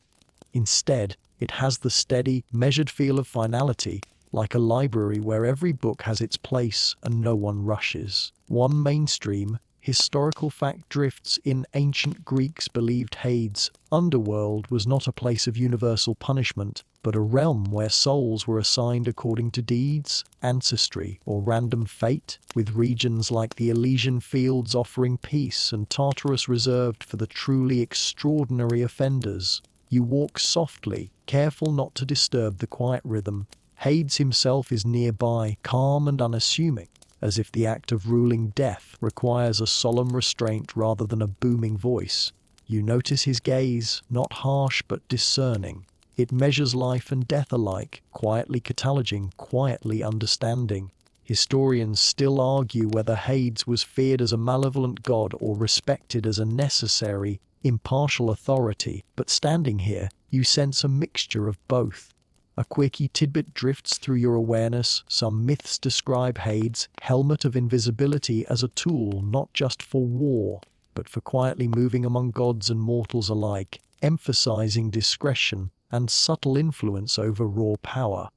Instead, it has the steady, measured feel of finality, like a library where every book has its place and no one rushes. One mainstream, historical fact drifts in. Ancient Greeks believed Hades' underworld was not a place of universal punishment, but a realm where souls were assigned according to deeds, ancestry, or random fate, with regions like the Elysian Fields offering peace and Tartarus reserved for the truly extraordinary offenders. You walk softly, careful not to disturb the quiet rhythm. Hades himself is nearby, calm and unassuming, as if the act of ruling death requires a solemn restraint rather than a booming voice. You notice his gaze, not harsh but discerning. It measures life and death alike, quietly cataloging, quietly understanding. Historians still argue whether Hades was feared as a malevolent god or respected as a necessary, impartial authority, but standing here, you sense a mixture of both. A quirky tidbit drifts through your awareness. Some myths describe Hades' helmet of invisibility as a tool not just for war, but for quietly moving among gods and mortals alike, emphasizing discretion and subtle influence over raw power.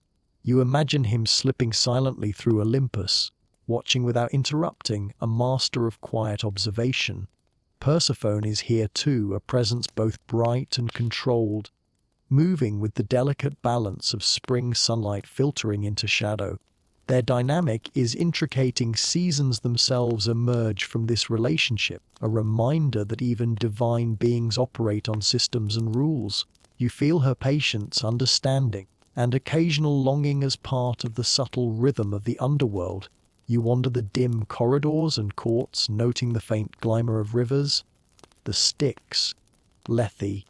You imagine him slipping silently through Olympus, watching without interrupting, a master of quiet observation. Persephone is here too, a presence both bright and controlled, moving with the delicate balance of spring sunlight filtering into shadow. Their dynamic is intricating. Seasons themselves emerge from this relationship, a reminder that even divine beings operate on systems and rules. You feel her patience, understanding, and occasional longing as part of the subtle rhythm of the underworld. You wander the dim corridors and courts, noting the faint glimmer of rivers, the Styx, Lethe,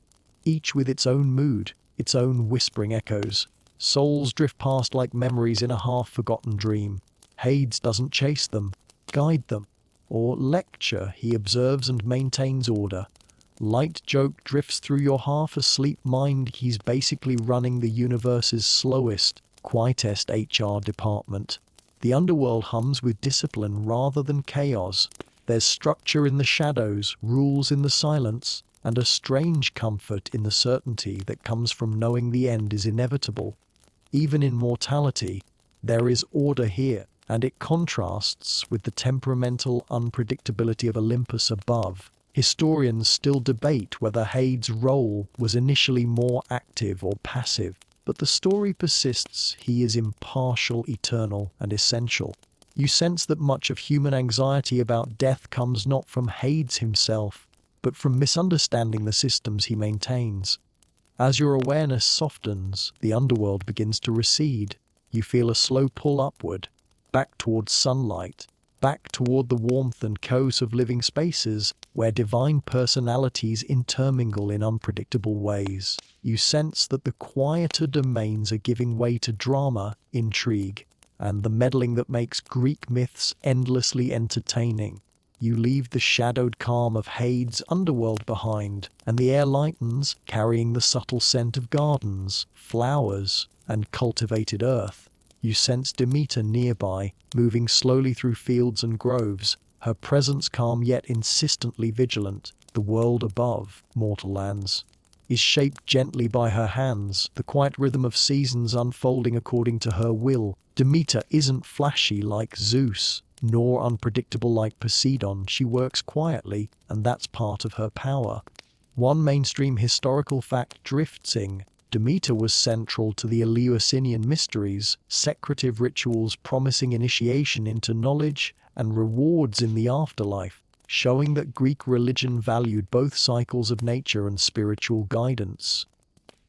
each with its own mood, its own whispering echoes. Souls drift past like memories in a half-forgotten dream. Hades doesn't chase them, guide them, or lecture. He observes and maintains order. Light joke drifts through your half-asleep mind. He's basically running the universe's slowest, quietest HR department. The underworld hums with discipline rather than chaos. There's structure in the shadows, rules in the silence, and a strange comfort in the certainty that comes from knowing the end is inevitable. Even in mortality, there is order here, and it contrasts with the temperamental unpredictability of Olympus above. Historians still debate whether Hades' role was initially more active or passive, but the story persists. He is impartial, eternal, and essential. You sense that much of human anxiety about death comes not from Hades himself, but from misunderstanding the systems he maintains. As your awareness softens, the underworld begins to recede. You feel a slow pull upward, back towards sunlight, back toward the warmth and chaos of living spaces where divine personalities intermingle in unpredictable ways. You sense that the quieter domains are giving way to drama, intrigue, and the meddling that makes Greek myths endlessly entertaining. You leave the shadowed calm of Hades' underworld behind, and the air lightens, carrying the subtle scent of gardens, flowers, and cultivated earth. You sense Demeter nearby, moving slowly through fields and groves, her presence calm yet insistently vigilant. The world above, mortal lands, is shaped gently by her hands, the quiet rhythm of seasons unfolding according to her will. Demeter isn't flashy like Zeus, nor unpredictable like Poseidon. She works quietly, and that's part of her power. One mainstream historical fact drifting: Demeter was central to the Eleusinian mysteries, secretive rituals promising initiation into knowledge and rewards in the afterlife, showing that Greek religion valued both cycles of nature and spiritual guidance.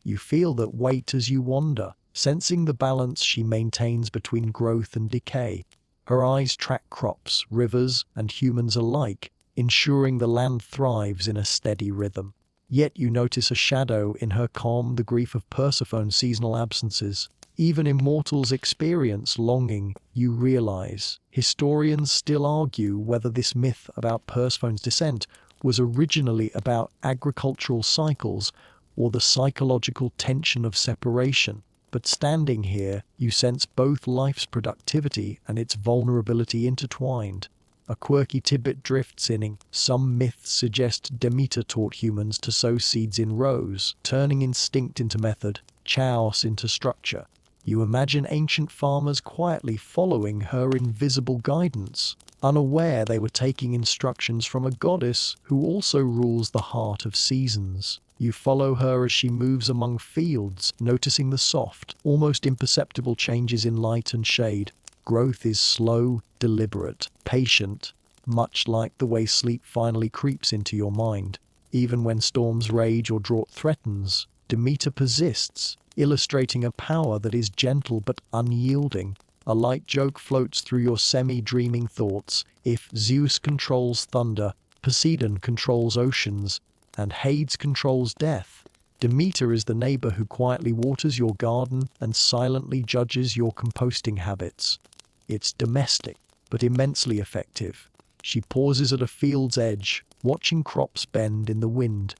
You feel that weight as you wander, sensing the balance she maintains between growth and decay. Her eyes track crops, rivers, and humans alike, ensuring the land thrives in a steady rhythm. Yet you notice a shadow in her calm, the grief of Persephone's seasonal absences. Even immortals experience longing, you realize. Historians still argue whether this myth about Persephone's descent was originally about agricultural cycles or the psychological tension of separation. But standing here, you sense both life's productivity and its vulnerability intertwined. A quirky tidbit drifts in. Some myths suggest Demeter taught humans to sow seeds in rows, turning instinct into method, chaos into structure. You imagine ancient farmers quietly following her invisible guidance, unaware they were taking instructions from a goddess who also rules the heart of seasons. You follow her as she moves among fields, noticing the soft, almost imperceptible changes in light and shade. Growth is slow, deliberate, patient, much like the way sleep finally creeps into your mind. Even when storms rage or drought threatens, Demeter persists, illustrating a power that is gentle but unyielding. A light joke floats through your semi-dreaming thoughts. If Zeus controls thunder, Poseidon controls oceans, and Hades controls death, Demeter is the neighbor who quietly waters your garden and silently judges your composting habits. It's domestic, but immensely effective. She pauses at a field's edge, watching crops bend in the wind.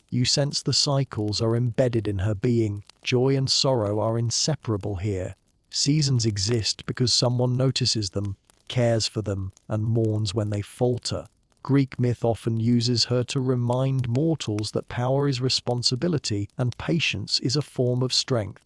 You sense the cycles are embedded in her being. Joy and sorrow are inseparable here. Seasons exist because someone notices them, cares for them, and mourns when they falter. Greek myth often uses her to remind mortals that power is responsibility and patience is a form of strength.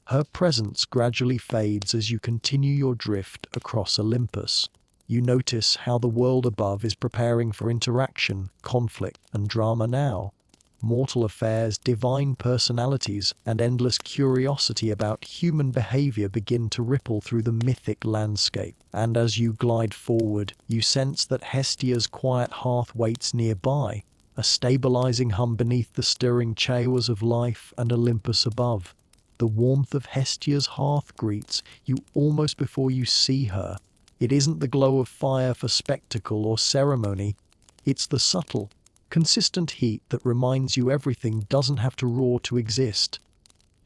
Her presence gradually fades as you continue your drift across Olympus. You notice how the world above is preparing for interaction, conflict, and drama now. Mortal affairs, divine personalities, and endless curiosity about human behavior begin to ripple through the mythic landscape. And as you glide forward, you sense that Hestia's quiet hearth waits nearby, a stabilizing hum beneath the stirring chaos of life and Olympus above. The warmth of Hestia's hearth greets you almost before you see her. It isn't the glow of fire for spectacle or ceremony. It's the subtle, consistent heat that reminds you everything doesn't have to roar to exist.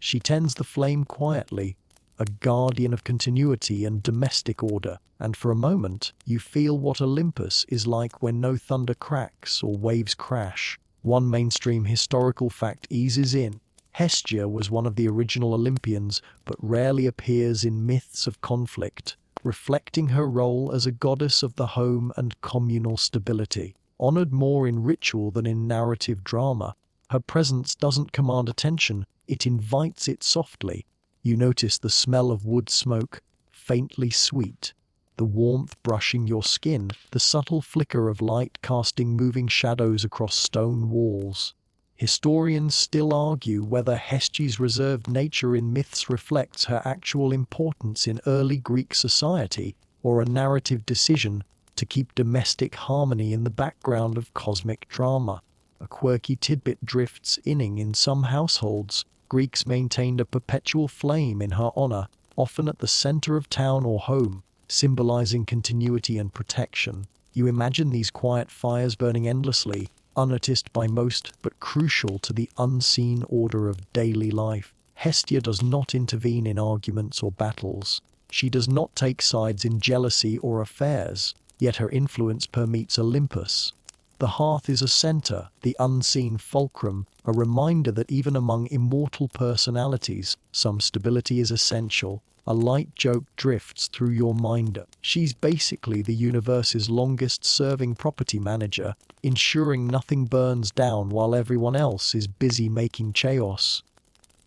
She tends the flame quietly, a guardian of continuity and domestic order, and for a moment you feel what Olympus is like when no thunder cracks or waves crash. One mainstream historical fact eases in. Hestia was one of the original Olympians, but rarely appears in myths of conflict, reflecting her role as a goddess of the home and communal stability. Honored more in ritual than in narrative drama, her presence doesn't command attention, it invites it softly. You notice the smell of wood smoke, faintly sweet, the warmth brushing your skin, the subtle flicker of light casting moving shadows across stone walls. Historians still argue whether Hestia's reserved nature in myths reflects her actual importance in early Greek society, or a narrative decision to keep domestic harmony in the background of cosmic drama. A quirky tidbit drifts in some households. Greeks maintained a perpetual flame in her honor, often at the center of town or home, symbolizing continuity and protection. You imagine these quiet fires burning endlessly, unnoticed by most, but crucial to the unseen order of daily life. Hestia does not intervene in arguments or battles. She does not take sides in jealousy or affairs, yet her influence permeates Olympus. The hearth is a center, the unseen fulcrum, a reminder that even among immortal personalities, some stability is essential. A light joke drifts through your mind. She's basically the universe's longest-serving property manager, ensuring nothing burns down while everyone else is busy making chaos.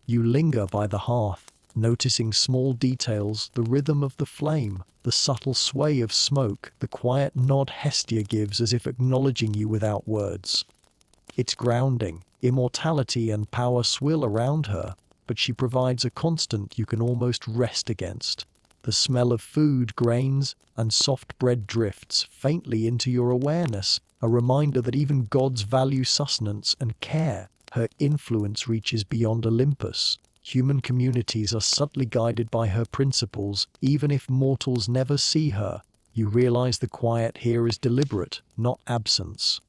You linger by the hearth, noticing small details, the rhythm of the flame, the subtle sway of smoke, the quiet nod Hestia gives as if acknowledging you without words. It's grounding. Immortality and power swirl around her, but she provides a constant you can almost rest against. The smell of food, grains, and soft bread drifts faintly into your awareness, a reminder that even gods value sustenance and care. Her influence reaches beyond Olympus. Human communities are subtly guided by her principles, even if mortals never see her. You realize the quiet here is deliberate, not absence.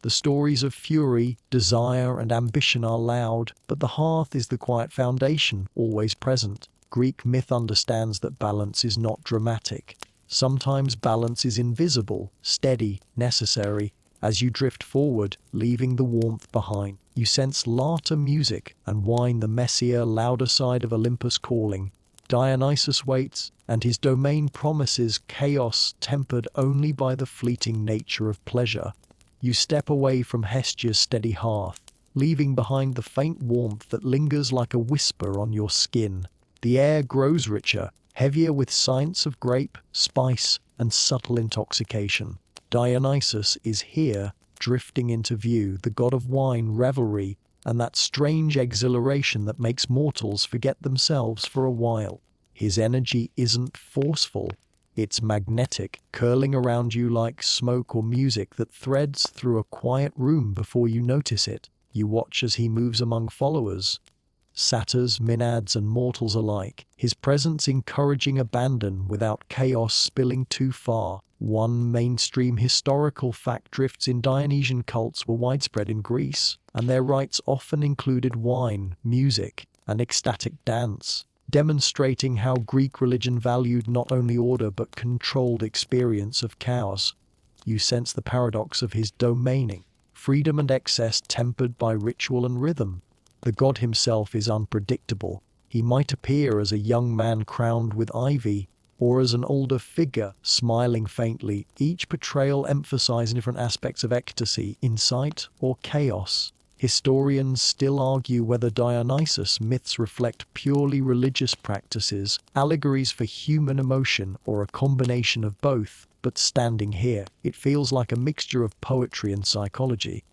The stories of fury, desire, and ambition are loud, but the hearth is the quiet foundation, always present. Greek myth understands that balance is not dramatic. Sometimes balance is invisible, steady, necessary. As you drift forward, leaving the warmth behind, you sense laughter, music, and wine, the messier, louder side of Olympus calling. Dionysus waits, and his domain promises chaos tempered only by the fleeting nature of pleasure. You step away from Hestia's steady hearth, leaving behind the faint warmth that lingers like a whisper on your skin. The air grows richer, heavier with scents of grape, spice, and subtle intoxication. Dionysus is here, drifting into view, the god of wine, revelry, and that strange exhilaration that makes mortals forget themselves for a while. His energy isn't forceful. It's magnetic, curling around you like smoke or music that threads through a quiet room before you notice it. You watch as he moves among followers, satyrs, maenads, and mortals alike, his presence encouraging abandon without chaos spilling too far. One mainstream historical fact drifts in: Dionysian cults were widespread in Greece, and their rites often included wine, music, and ecstatic dance, demonstrating how Greek religion valued not only order but controlled experience of chaos. You sense the paradox of his domaining, freedom and excess tempered by ritual and rhythm. The god himself is unpredictable. He might appear as a young man crowned with ivy, or as an older figure, smiling faintly, each portrayal emphasizing different aspects of ecstasy, insight, or chaos. Historians still argue whether Dionysus myths reflect purely religious practices, allegories for human emotion, or a combination of both, but standing here, it feels like a mixture of poetry and psychology.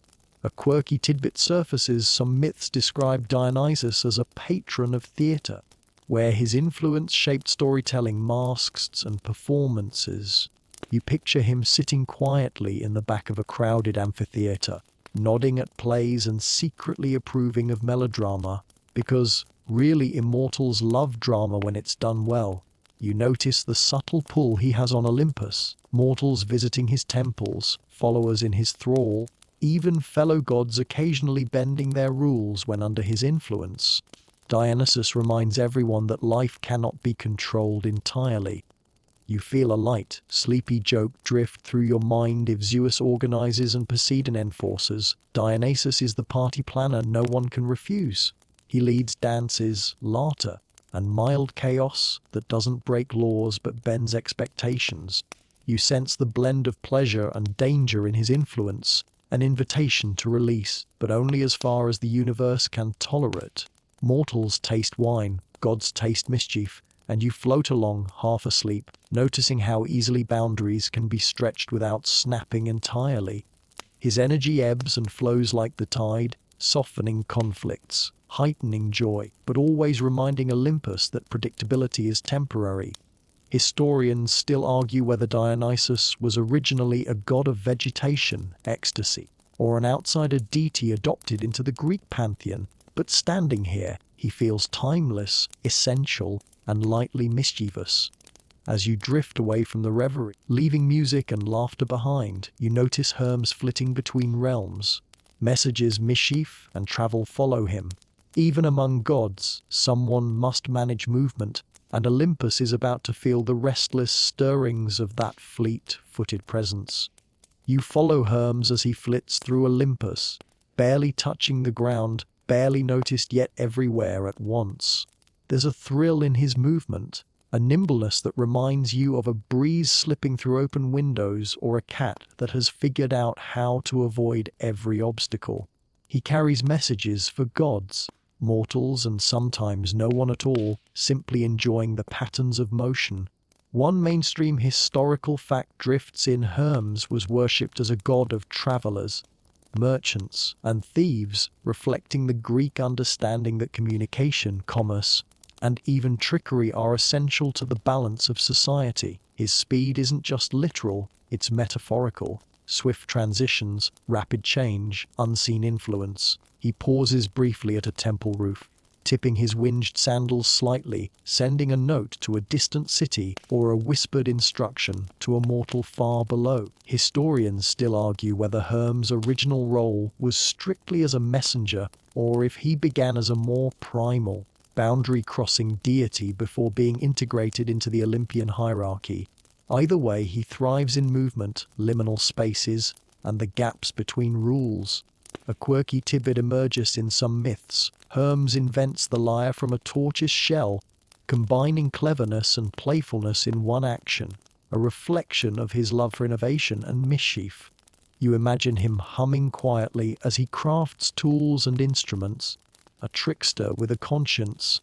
A quirky tidbit surfaces: some myths describe Dionysus as a patron of theater, where his influence shaped storytelling, masks, and performances. You picture him sitting quietly in the back of a crowded amphitheater, nodding at plays and secretly approving of melodrama, because really immortals love drama when it's done well. You notice the subtle pull he has on Olympus, mortals visiting his temples, followers in his thrall, even fellow gods occasionally bending their rules when under his influence. Dionysus reminds everyone that life cannot be controlled entirely. You feel a light, sleepy joke drift through your mind if Zeus organizes and Poseidon enforces. Dionysus is the party planner no one can refuse. He leads dances, laughter, and mild chaos that doesn't break laws but bends expectations. You sense the blend of pleasure and danger in his influence, an invitation to release, but only as far as the universe can tolerate. Mortals taste wine, gods taste mischief, and you float along, half asleep, noticing how easily boundaries can be stretched without snapping entirely. His energy ebbs and flows like the tide, softening conflicts, heightening joy, but always reminding Olympus that predictability is temporary. Historians still argue whether Dionysus was originally a god of vegetation, ecstasy, or an outsider deity adopted into the Greek pantheon, but standing here, he feels timeless, essential, and lightly mischievous. As you drift away from the reverie, leaving music and laughter behind, you notice Hermes flitting between realms. Messages, mischief, and travel follow him. Even among gods, someone must manage movement, and Olympus is about to feel the restless stirrings of that fleet-footed presence. You follow Hermes as he flits through Olympus, barely touching the ground, barely noticed yet everywhere at once. There's a thrill in his movement, a nimbleness that reminds you of a breeze slipping through open windows or a cat that has figured out how to avoid every obstacle. He carries messages for gods, mortals, and sometimes no one at all, simply enjoying the patterns of motion. One mainstream historical fact drifts in: Hermes was worshipped as a god of travelers, merchants, and thieves, reflecting the Greek understanding that communication, commerce, and even trickery are essential to the balance of society. His speed isn't just literal, it's metaphorical. Swift transitions, rapid change, unseen influence. He pauses briefly at a temple roof, tipping his winged sandals slightly, sending a note to a distant city or a whispered instruction to a mortal far below. Historians still argue whether Hermes' original role was strictly as a messenger or if he began as a more primal, boundary-crossing deity before being integrated into the Olympian hierarchy. Either way, he thrives in movement, liminal spaces, and the gaps between rules. A quirky tidbit emerges in some myths. Hermes invents the lyre from a tortoise shell, combining cleverness and playfulness in one action, a reflection of his love for innovation and mischief. You imagine him humming quietly as he crafts tools and instruments, a trickster with a conscience,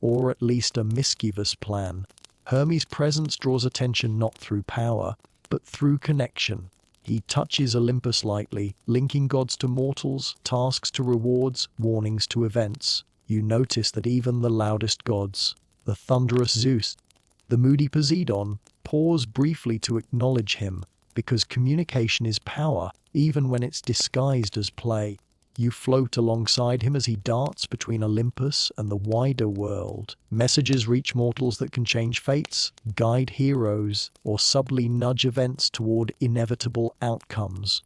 or at least a mischievous plan. Hermes' presence draws attention not through power, but through connection. He touches Olympus lightly, linking gods to mortals, tasks to rewards, warnings to events. You notice that even the loudest gods, the thunderous Zeus, the moody Poseidon, pause briefly to acknowledge him, because communication is power, even when it's disguised as play. You float alongside him as he darts between Olympus and the wider world. Messages reach mortals that can change fates, guide heroes, or subtly nudge events toward inevitable outcomes.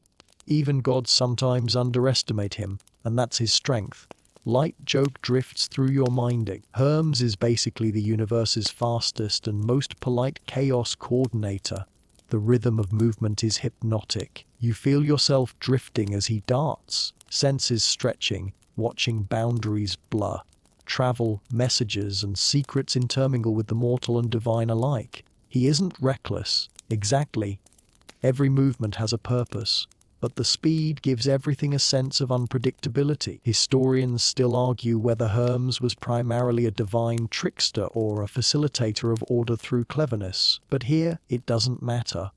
Even gods sometimes underestimate him, and that's his strength. Light joke drifts through your minding. Hermes is basically the universe's fastest and most polite chaos coordinator. The rhythm of movement is hypnotic. You feel yourself drifting as he darts, senses stretching, watching boundaries blur. Travel, messages, and secrets intermingle with the mortal and divine alike. He isn't reckless, exactly. Every movement has a purpose, but the speed gives everything a sense of unpredictability. Historians still argue whether Hermes was primarily a divine trickster or a facilitator of order through cleverness, but here it doesn't matter.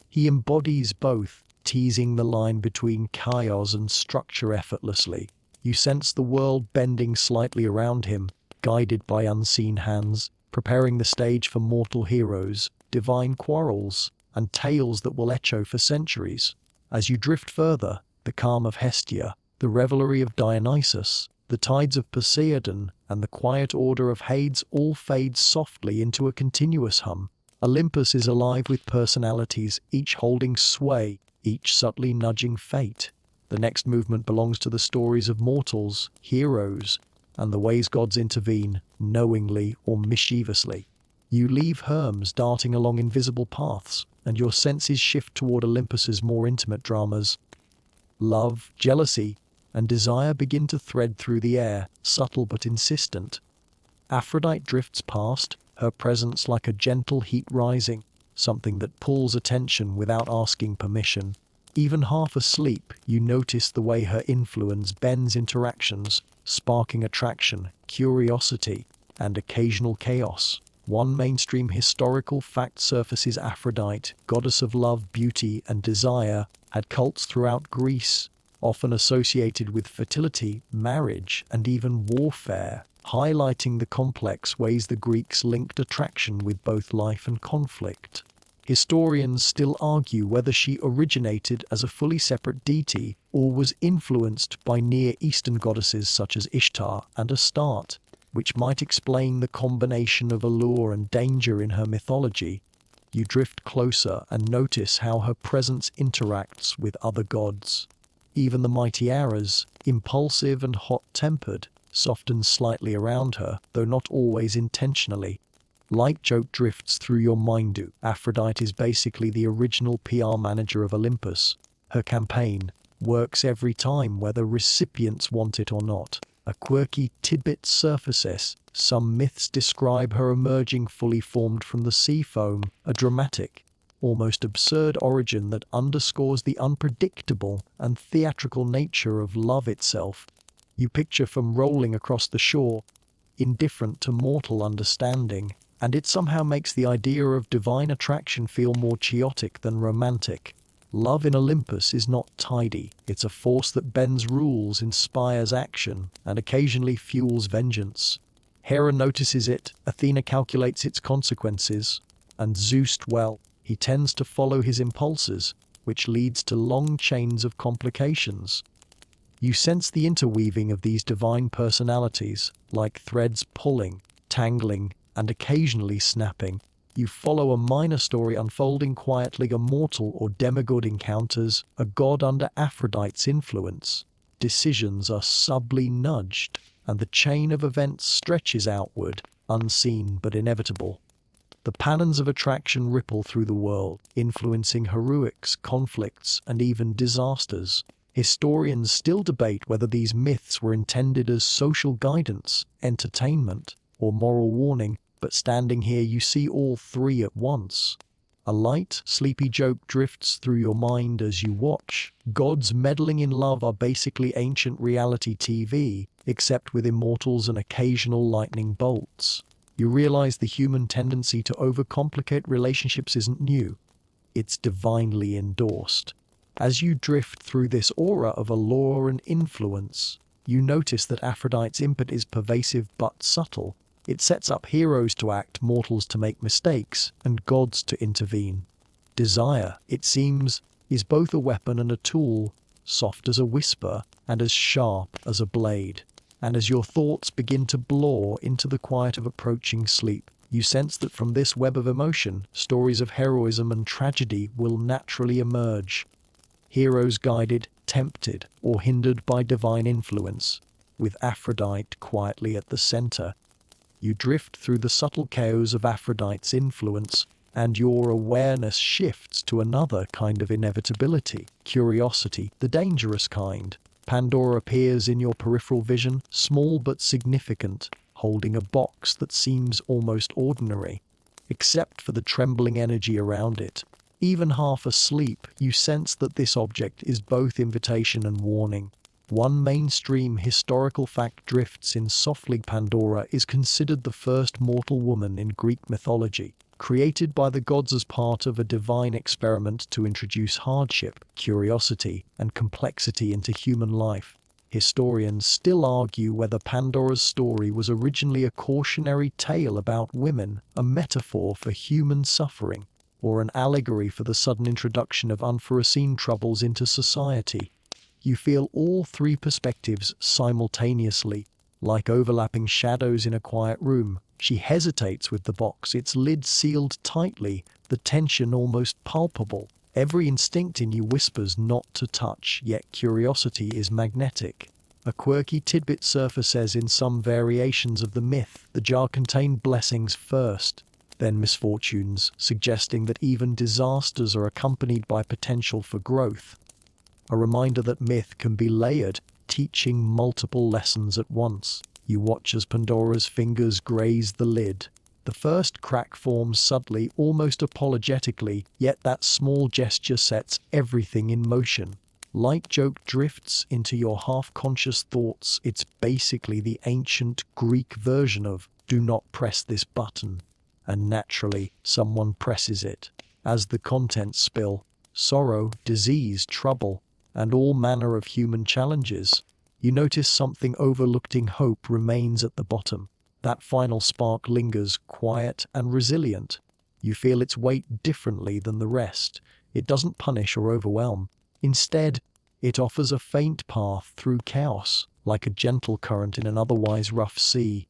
He embodies both, teasing the line between chaos and structure effortlessly. You sense the world bending slightly around him, guided by unseen hands, preparing the stage for mortal heroes, divine quarrels, and tales that will echo for centuries. As you drift further, the calm of Hestia, the revelry of Dionysus, the tides of Poseidon, and the quiet order of Hades all fade softly into a continuous hum. Olympus is alive with personalities, each holding sway, each subtly nudging fate. The next movement belongs to the stories of mortals, heroes, and the ways gods intervene, knowingly or mischievously. You leave Hermes darting along invisible paths, and your senses shift toward Olympus's more intimate dramas. Love, jealousy, and desire begin to thread through the air, subtle but insistent. Aphrodite drifts past, her presence like a gentle heat rising, something that pulls attention without asking permission. Even half asleep, you notice the way her influence bends interactions, sparking attraction, curiosity, and occasional chaos. One mainstream historical fact surfaces: Aphrodite, goddess of love, beauty, and desire, had cults throughout Greece, often associated with fertility, marriage, and even warfare, highlighting the complex ways the Greeks linked attraction with both life and conflict. Historians still argue whether she originated as a fully separate deity or was influenced by Near Eastern goddesses such as Ishtar and Astarte, which might explain the combination of allure and danger in her mythology. You drift closer and notice how her presence interacts with other gods. Even the mighty Ares, impulsive and hot-tempered, softens slightly around her, though not always intentionally. Light joke drifts through your mind. Aphrodite is basically the original PR manager of Olympus. Her campaign works every time, whether recipients want it or not. A quirky tidbit surfaces. Some myths describe her emerging fully formed from the sea foam, a dramatic, almost absurd origin that underscores the unpredictable and theatrical nature of love itself. You picture from rolling across the shore, indifferent to mortal understanding, and it somehow makes the idea of divine attraction feel more chaotic than romantic. Love in Olympus is not tidy. It's a force that bends rules, inspires action, and occasionally fuels vengeance. Hera notices it, Athena calculates its consequences, and Zeus, well, he tends to follow his impulses, which leads to long chains of complications. You sense the interweaving of these divine personalities, like threads pulling, tangling, and occasionally snapping. You follow a minor story unfolding quietly: a mortal or demigod encounters a god under Aphrodite's influence. Decisions are subtly nudged, and the chain of events stretches outward, unseen but inevitable. The patterns of attraction ripple through the world, influencing heroics, conflicts, and even disasters. Historians still debate whether these myths were intended as social guidance, entertainment, or moral warning, but standing here you see all three at once. A light, sleepy joke drifts through your mind as you watch. Gods meddling in love are basically ancient reality TV, except with immortals and occasional lightning bolts. You realize the human tendency to overcomplicate relationships isn't new. It's divinely endorsed. As you drift through this aura of allure and influence, you notice that Aphrodite's impetus is pervasive but subtle. It sets up heroes to act, mortals to make mistakes, and gods to intervene. Desire, it seems, is both a weapon and a tool, soft as a whisper and as sharp as a blade. And as your thoughts begin to blur into the quiet of approaching sleep, you sense that from this web of emotion, stories of heroism and tragedy will naturally emerge. Heroes guided, tempted, or hindered by divine influence, with Aphrodite quietly at the center. You drift through the subtle chaos of Aphrodite's influence, and your awareness shifts to another kind of inevitability, curiosity, the dangerous kind. Pandora appears in your peripheral vision, small but significant, holding a box that seems almost ordinary, except for the trembling energy around it. Even half asleep, you sense that this object is both invitation and warning. One mainstream historical fact drifts in softly. Pandora is considered the first mortal woman in Greek mythology, created by the gods as part of a divine experiment to introduce hardship, curiosity, and complexity into human life. Historians still argue whether Pandora's story was originally a cautionary tale about women, a metaphor for human suffering, or an allegory for the sudden introduction of unforeseen troubles into society. You feel all three perspectives simultaneously, like overlapping shadows in a quiet room. She hesitates with the box, its lid sealed tightly, the tension almost palpable. Every instinct in you whispers not to touch, yet curiosity is magnetic. A quirky tidbit surfaces in some variations of the myth. The jar contained blessings first, then misfortunes, suggesting that even disasters are accompanied by potential for growth. A reminder that myth can be layered, teaching multiple lessons at once. You watch as Pandora's fingers graze the lid. The first crack forms subtly, almost apologetically, yet that small gesture sets everything in motion. Light joke drifts into your half-conscious thoughts. It's basically the ancient Greek version of "do not press this button." And naturally, someone presses it. As the contents spill, sorrow, disease, trouble, and all manner of human challenges, you notice something overlooked: hope remains at the bottom. That final spark lingers, quiet and resilient. You feel its weight differently than the rest. It doesn't punish or overwhelm. Instead, it offers a faint path through chaos, like a gentle current in an otherwise rough sea.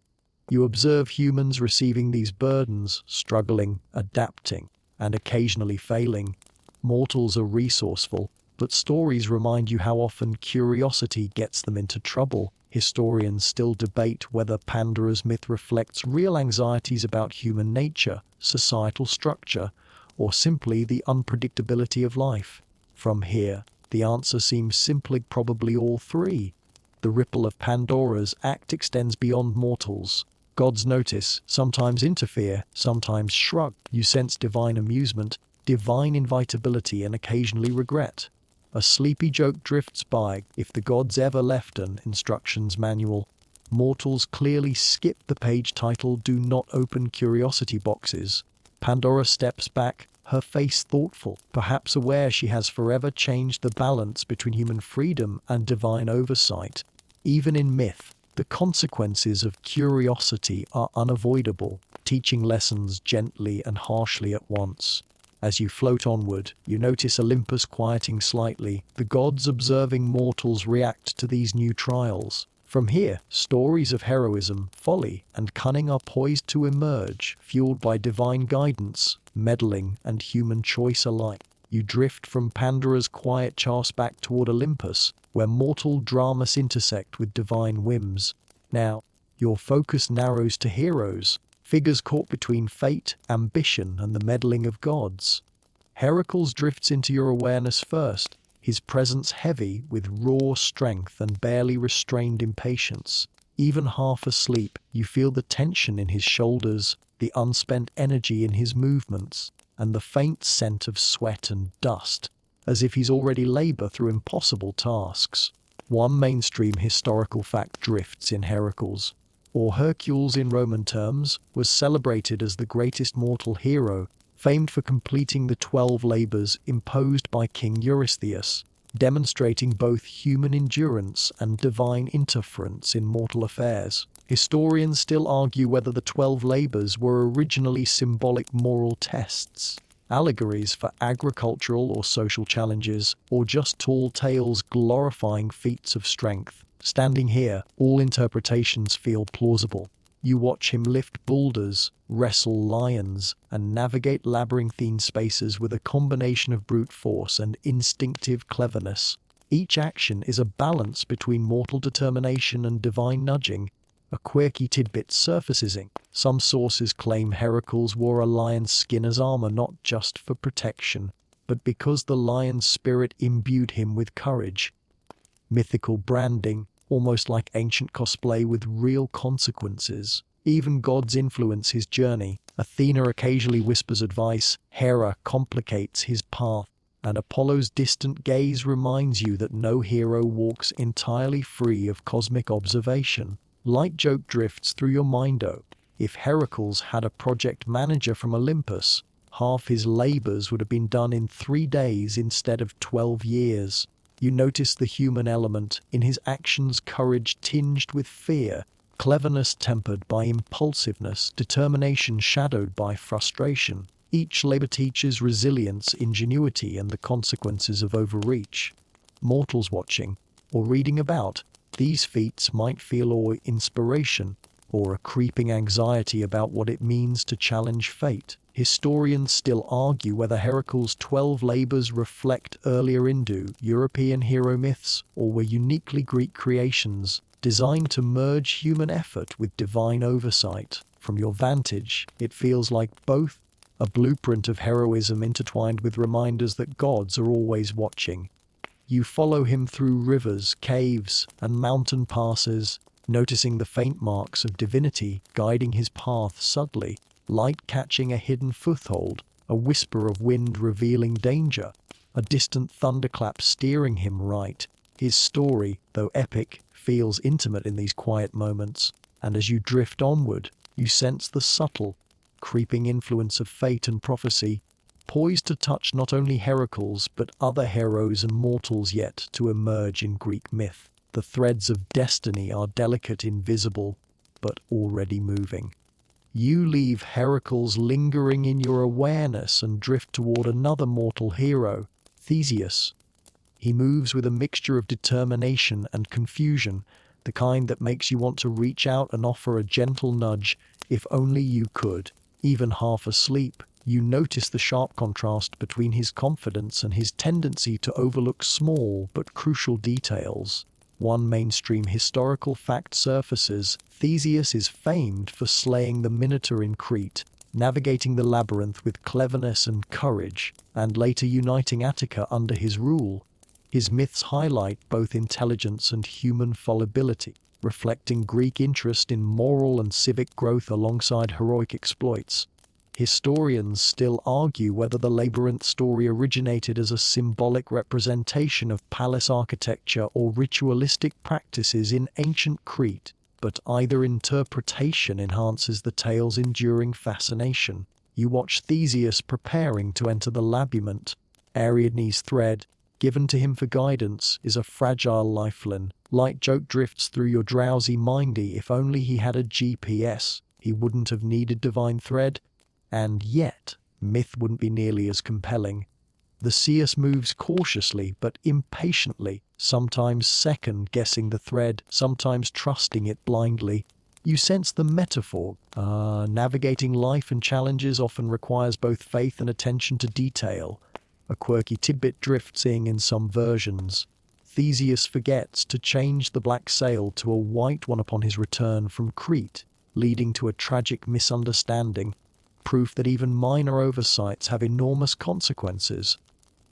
You observe humans receiving these burdens, struggling, adapting, and occasionally failing. Mortals are resourceful, but stories remind you how often curiosity gets them into trouble. Historians still debate whether Pandora's myth reflects real anxieties about human nature, societal structure, or simply the unpredictability of life. From here, the answer seems simply probably all three. The ripple of Pandora's act extends beyond mortals. Gods notice, sometimes interfere, sometimes shrug. You sense divine amusement, divine invitability, and occasionally regret. A sleepy joke drifts by. If the gods ever left an instructions manual, mortals clearly skip the page titled "Do not open curiosity boxes." Pandora steps back, her face thoughtful, perhaps aware she has forever changed the balance between human freedom and divine oversight. Even in myth, the consequences of curiosity are unavoidable, teaching lessons gently and harshly at once. As you float onward, you notice Olympus quieting slightly, the gods observing mortals react to these new trials. From here, stories of heroism, folly, and cunning are poised to emerge, fueled by divine guidance, meddling, and human choice alike. You drift from Pandora's quiet chaos back toward Olympus, where mortal dramas intersect with divine whims. Now, your focus narrows to heroes, figures caught between fate, ambition, and the meddling of gods. Heracles drifts into your awareness first, his presence heavy with raw strength and barely restrained impatience. Even half asleep, you feel the tension in his shoulders, the unspent energy in his movements, and the faint scent of sweat and dust, as if he's already labored through impossible tasks. One mainstream historical fact drifts in Heracles, or Hercules in Roman terms, was celebrated as the greatest mortal hero, famed for completing the 12 labors imposed by King Eurystheus, demonstrating both human endurance and divine interference in mortal affairs. Historians still argue whether the 12 labors were originally symbolic moral tests, allegories for agricultural or social challenges, or just tall tales glorifying feats of strength. Standing here, all interpretations feel plausible. You watch him lift boulders, wrestle lions, and navigate labyrinthine spaces with a combination of brute force and instinctive cleverness. Each action is a balance between mortal determination and divine nudging. A quirky tidbit surfaces. Some sources claim Heracles wore a lion's skin as armor not just for protection, but because the lion's spirit imbued him with courage. Mythical branding, almost like ancient cosplay with real consequences. Even gods influence his journey. Athena occasionally whispers advice, Hera complicates his path, and Apollo's distant gaze reminds you that no hero walks entirely free of cosmic observation. Light joke drifts through your mind. If Heracles had a project manager from Olympus, half his labors would have been done in 3 days instead of 12 years. You notice the human element in his actions, courage tinged with fear, cleverness tempered by impulsiveness, determination shadowed by frustration. Each labor teaches resilience, ingenuity, and the consequences of overreach. Mortals watching, or reading about, these feats might feel inspiration, or a creeping anxiety about what it means to challenge fate. Historians still argue whether Heracles' 12 labors reflect earlier Indo-European hero myths or were uniquely Greek creations designed to merge human effort with divine oversight. From your vantage, it feels like both, a blueprint of heroism intertwined with reminders that gods are always watching. You follow him through rivers, caves, and mountain passes, noticing the faint marks of divinity guiding his path subtly, light catching a hidden foothold, a whisper of wind revealing danger, a distant thunderclap steering him right. His story, though epic, feels intimate in these quiet moments, and as you drift onward, you sense the subtle, creeping influence of fate and prophecy, poised to touch not only Heracles but other heroes and mortals yet to emerge in Greek myth. The threads of destiny are delicate, invisible, but already moving. You leave Heracles lingering in your awareness and drift toward another mortal hero, Theseus. He moves with a mixture of determination and confusion, the kind that makes you want to reach out and offer a gentle nudge, if only you could. Even half asleep, you notice the sharp contrast between his confidence and his tendency to overlook small but crucial details. One mainstream historical fact surfaces: Theseus is famed for slaying the Minotaur in Crete, navigating the labyrinth with cleverness and courage, and later uniting Attica under his rule. His myths highlight both intelligence and human fallibility, reflecting Greek interest in moral and civic growth alongside heroic exploits. Historians still argue whether the labyrinth story originated as a symbolic representation of palace architecture or ritualistic practices in ancient Crete, but either interpretation enhances the tale's enduring fascination. You watch Theseus preparing to enter the labyrinth. Ariadne's thread, given to him for guidance, is a fragile lifeline. Light joke drifts through your drowsy mindy. If only he had a GPS, he wouldn't have needed divine thread. And yet, myth wouldn't be nearly as compelling. Theseus moves cautiously but impatiently, sometimes second-guessing the thread, sometimes trusting it blindly. You sense the metaphor. Navigating life and challenges often requires both faith and attention to detail. A quirky tidbit drifts in some versions. Theseus forgets to change the black sail to a white one upon his return from Crete, leading to a tragic misunderstanding. Proof that even minor oversights have enormous consequences.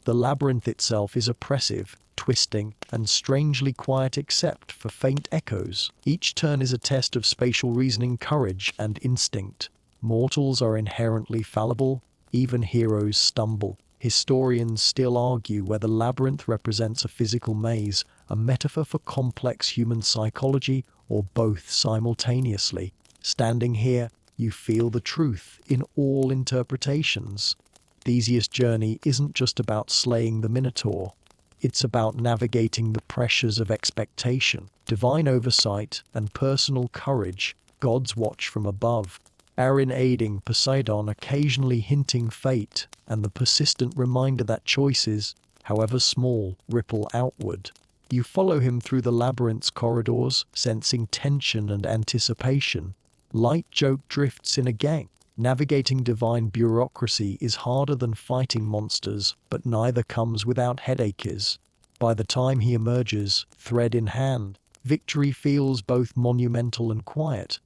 The labyrinth itself is oppressive, twisting, and strangely quiet except for faint echoes. Each turn is a test of spatial reasoning, courage, and instinct. Mortals are inherently fallible, even heroes stumble. Historians still argue whether labyrinth represents a physical maze, a metaphor for complex human psychology, or both simultaneously. Standing here, you feel the truth in all interpretations. Theseus' journey isn't just about slaying the Minotaur. It's about navigating the pressures of expectation, divine oversight, and personal courage. Gods watch from above, Arion aiding Poseidon, occasionally hinting fate, and the persistent reminder that choices, however small, ripple outward. You follow him through the labyrinth's corridors, sensing tension and anticipation. Light joke drifts in a gang. Navigating divine bureaucracy is harder than fighting monsters, but neither comes without headaches. By the time he emerges, thread in hand, victory feels both monumental and quiet.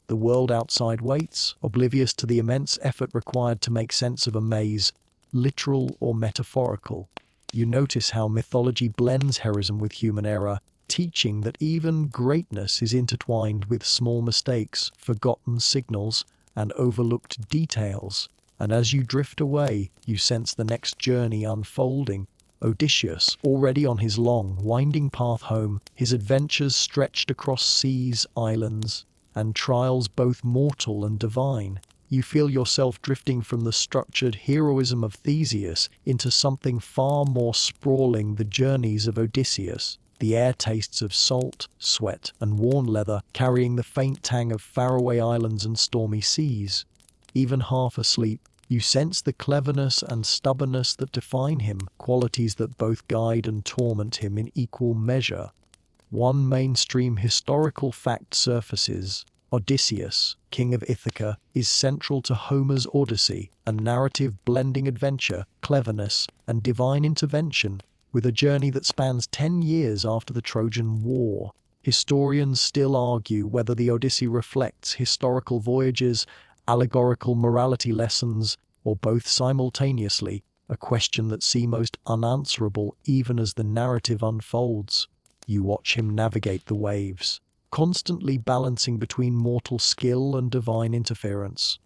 The world outside waits, oblivious to the immense effort required to make sense of a maze, literal or metaphorical. You notice how mythology blends heroism with human error, teaching that even greatness is intertwined with small mistakes, forgotten signals, and overlooked details. And as you drift away, you sense the next journey unfolding. Odysseus, already on his long, winding path home, his adventures stretched across seas, islands, and trials both mortal and divine. You feel yourself drifting from the structured heroism of Theseus into something far more sprawling: the journeys of Odysseus. The air tastes of salt, sweat, and worn leather, carrying the faint tang of faraway islands and stormy seas. Even half asleep, you sense the cleverness and stubbornness that define him, qualities that both guide and torment him in equal measure. One mainstream historical fact surfaces: Odysseus, king of Ithaca, is central to Homer's Odyssey, a narrative blending adventure, cleverness, and divine intervention, with a journey that spans 10 years after the Trojan War. Historians still argue whether the Odyssey reflects historical voyages, allegorical morality lessons, or both simultaneously, a question that seems most unanswerable even as the narrative unfolds. You watch him navigate the waves, constantly balancing between mortal skill and divine interference.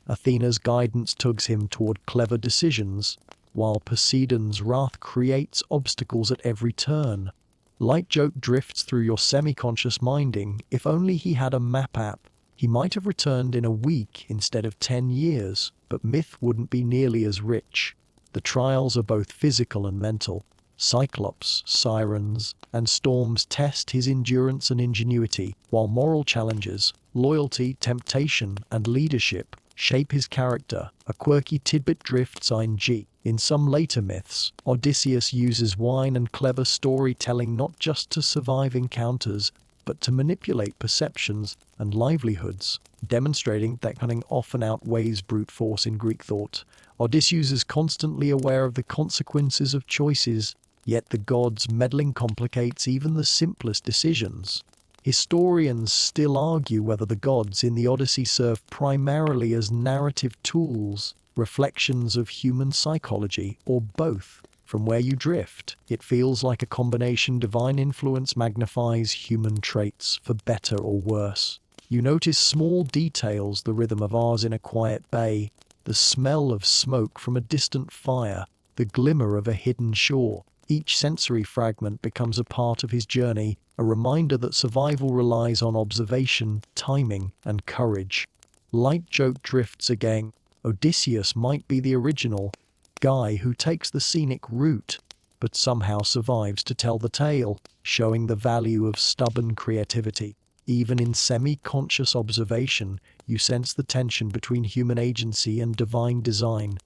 Athena's guidance tugs him toward clever decisions, while Poseidon's wrath creates obstacles at every turn. Light joke drifts through your semi-conscious minding. If only he had a map app, he might have returned in a week instead of 10 years, but myth wouldn't be nearly as rich. The trials are both physical and mental. Cyclops, sirens, and storms test his endurance and ingenuity, while moral challenges, loyalty, temptation, and leadership shape his character. A quirky tidbit drifts in. In some later myths, Odysseus uses wine and clever storytelling not just to survive encounters, but to manipulate perceptions and livelihoods, demonstrating that cunning often outweighs brute force in Greek thought. Odysseus is constantly aware of the consequences of choices, yet the gods' meddling complicates even the simplest decisions. Historians still argue whether the gods in the Odyssey serve primarily as narrative tools, reflections of human psychology, or both. From where you drift, it feels like a combination. Divine influence magnifies human traits, for better or worse. You notice small details, the rhythm of oars in a quiet bay, the smell of smoke from a distant fire, the glimmer of a hidden shore. Each sensory fragment becomes a part of his journey, a reminder that survival relies on observation, timing, and courage. Light joke drifts again. Odysseus might be the original guy who takes the scenic route, but somehow survives to tell the tale, showing the value of stubborn creativity. Even in semi-conscious observation, you sense the tension between human agency and divine design.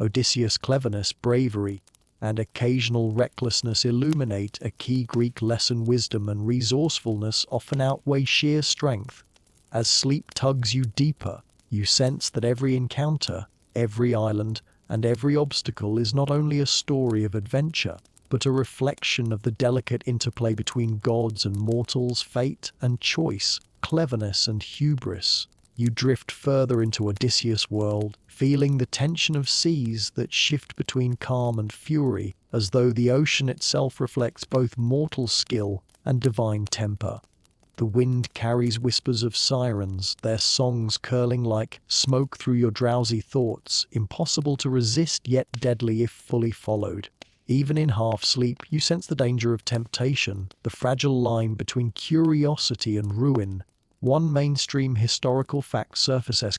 Odysseus' cleverness, bravery, and occasional recklessness illuminate a key Greek lesson. Wisdom and resourcefulness often outweigh sheer strength. As sleep tugs you deeper, you sense that every encounter, every island, and every obstacle is not only a story of adventure, but a reflection of the delicate interplay between gods and mortals, fate and choice, cleverness and hubris. You drift further into Odysseus' world, feeling the tension of seas that shift between calm and fury, as though the ocean itself reflects both mortal skill and divine temper. The wind carries whispers of sirens, their songs curling like smoke through your drowsy thoughts, impossible to resist yet deadly if fully followed. Even in half-sleep, you sense the danger of temptation, the fragile line between curiosity and ruin. One mainstream historical fact surfaces.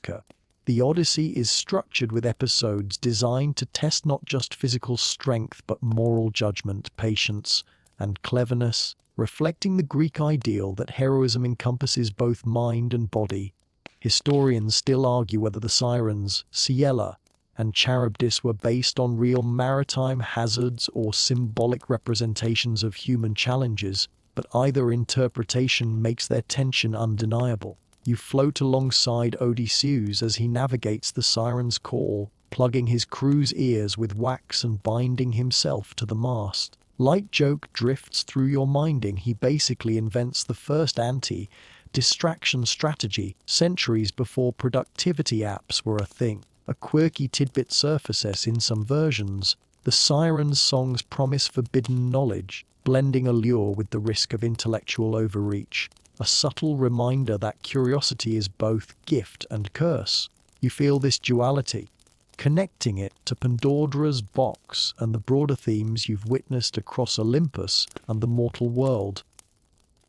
The Odyssey is structured with episodes designed to test not just physical strength but moral judgment, patience, and cleverness, reflecting the Greek ideal that heroism encompasses both mind and body. Historians still argue whether the sirens, Ciela, and Charybdis were based on real maritime hazards or symbolic representations of human challenges, but either interpretation makes their tension undeniable. You float alongside Odysseus as he navigates the siren's call, plugging his crew's ears with wax and binding himself to the mast. Light joke drifts through your minding. He basically invents the first anti-distraction strategy centuries before productivity apps were a thing. A quirky tidbit surfaces in some versions. The siren's songs promise forbidden knowledge, blending allure with the risk of intellectual overreach. A subtle reminder that curiosity is both gift and curse. You feel this duality, connecting it to Pandora's box and the broader themes you've witnessed across Olympus and the mortal world.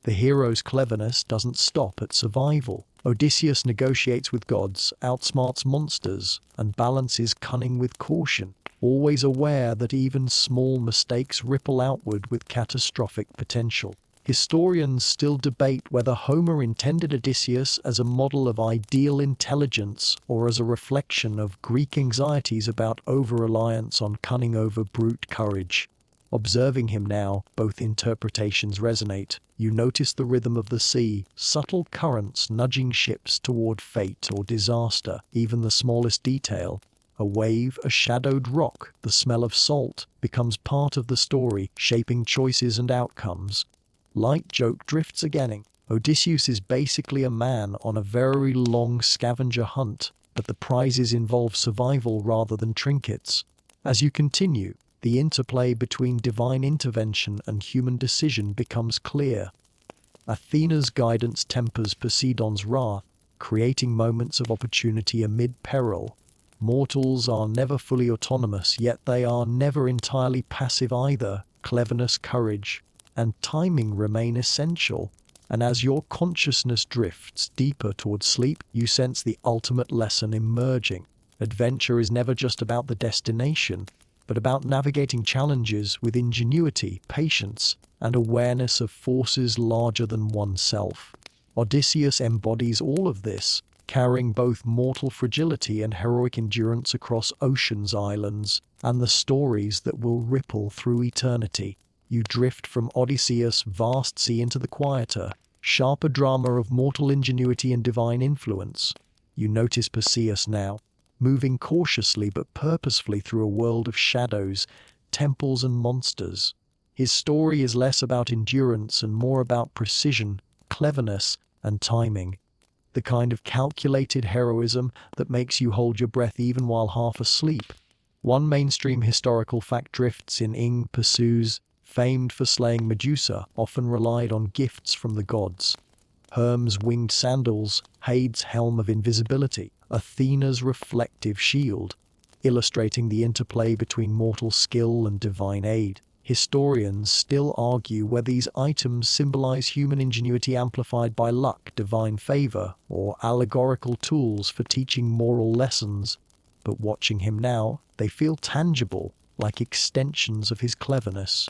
The hero's cleverness doesn't stop at survival. Odysseus negotiates with gods, outsmarts monsters, and balances cunning with caution, always aware that even small mistakes ripple outward with catastrophic potential. Historians still debate whether Homer intended Odysseus as a model of ideal intelligence or as a reflection of Greek anxieties about over-reliance on cunning over brute courage. Observing him now, both interpretations resonate. You notice the rhythm of the sea, subtle currents nudging ships toward fate or disaster, even the smallest detail. A wave, a shadowed rock, the smell of salt, becomes part of the story, shaping choices and outcomes. Light joke drifts again. Odysseus is basically a man on a very long scavenger hunt, but the prizes involve survival rather than trinkets. As you continue, the interplay between divine intervention and human decision becomes clear. Athena's guidance tempers Poseidon's wrath, creating moments of opportunity amid peril. Mortals are never fully autonomous, yet they are never entirely passive either. Cleverness, courage, and timing remain essential. And as your consciousness drifts deeper towards sleep, you sense the ultimate lesson emerging. Adventure is never just about the destination, but about navigating challenges with ingenuity, patience, and awareness of forces larger than oneself. Odysseus embodies all of this, carrying both mortal fragility and heroic endurance across oceans, islands, and the stories that will ripple through eternity. You drift from Odysseus' vast sea into the quieter, sharper drama of mortal ingenuity and divine influence. You notice Perseus now, moving cautiously but purposefully through a world of shadows, temples and monsters. His story is less about endurance and more about precision, cleverness, and timing. The kind of calculated heroism that makes you hold your breath even while half asleep. One mainstream historical fact drifts in. Perseus, famed for slaying Medusa, often relied on gifts from the gods. Herm's winged sandals, Hades' helm of invisibility, Athena's reflective shield, illustrating the interplay between mortal skill and divine aid. Historians still argue whether these items symbolize human ingenuity amplified by luck, divine favor, or allegorical tools for teaching moral lessons. But watching him now, they feel tangible, like extensions of his cleverness.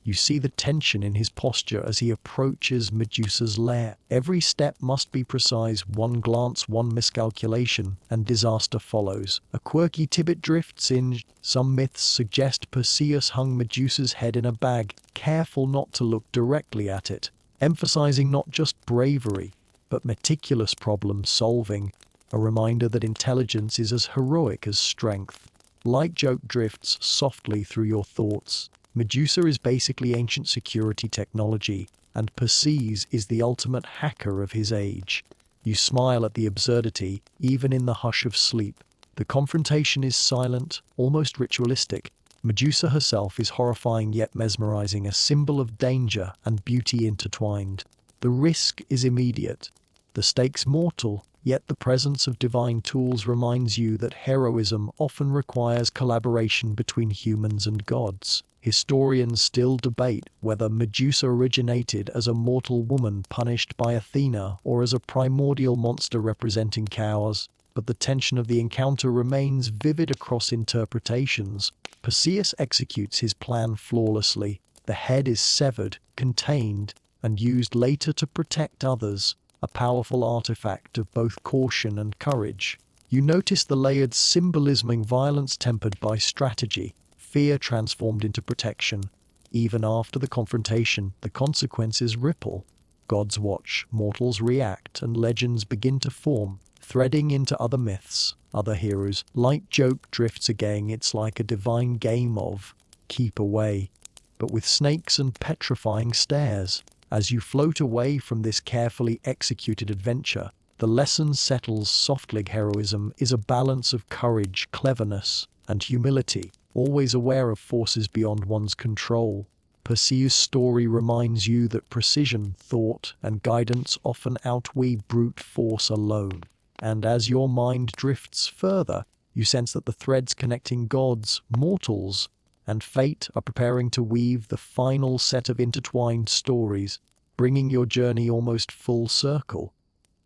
You see the tension in his posture as he approaches Medusa's lair. Every step must be precise, one glance, one miscalculation, and disaster follows. A quirky tidbit drifts in. Some myths suggest Perseus hung Medusa's head in a bag, careful not to look directly at it, emphasizing not just bravery, but meticulous problem solving, a reminder that intelligence is as heroic as strength. Light joke drifts softly through your thoughts. Medusa is basically ancient security technology, and Perseus is the ultimate hacker of his age. You smile at the absurdity, even in the hush of sleep. The confrontation is silent, almost ritualistic. Medusa herself is horrifying yet mesmerizing, a symbol of danger and beauty intertwined. The risk is immediate, the stakes mortal, yet the presence of divine tools reminds you that heroism often requires collaboration between humans and gods. Historians still debate whether Medusa originated as a mortal woman punished by Athena or as a primordial monster representing chaos, but the tension of the encounter remains vivid across interpretations. Perseus executes his plan flawlessly. The head is severed, contained, and used later to protect others, a powerful artifact of both caution and courage. You notice the layered symbolism, violence tempered by strategy, fear transformed into protection. Even after the confrontation, the consequences ripple. Gods watch, mortals react, and legends begin to form, threading into other myths, other heroes. Light joke drifts again. It's like a divine game of keep away, but with snakes and petrifying stares. As you float away from this carefully executed adventure, the lesson settles softly. Heroism is a balance of courage, cleverness, and humility, always aware of forces beyond one's control. Perseus' story reminds you that precision, thought, and guidance often outweigh brute force alone. And as your mind drifts further, you sense that the threads connecting gods, mortals, and fate are preparing to weave the final set of intertwined stories, bringing your journey almost full circle.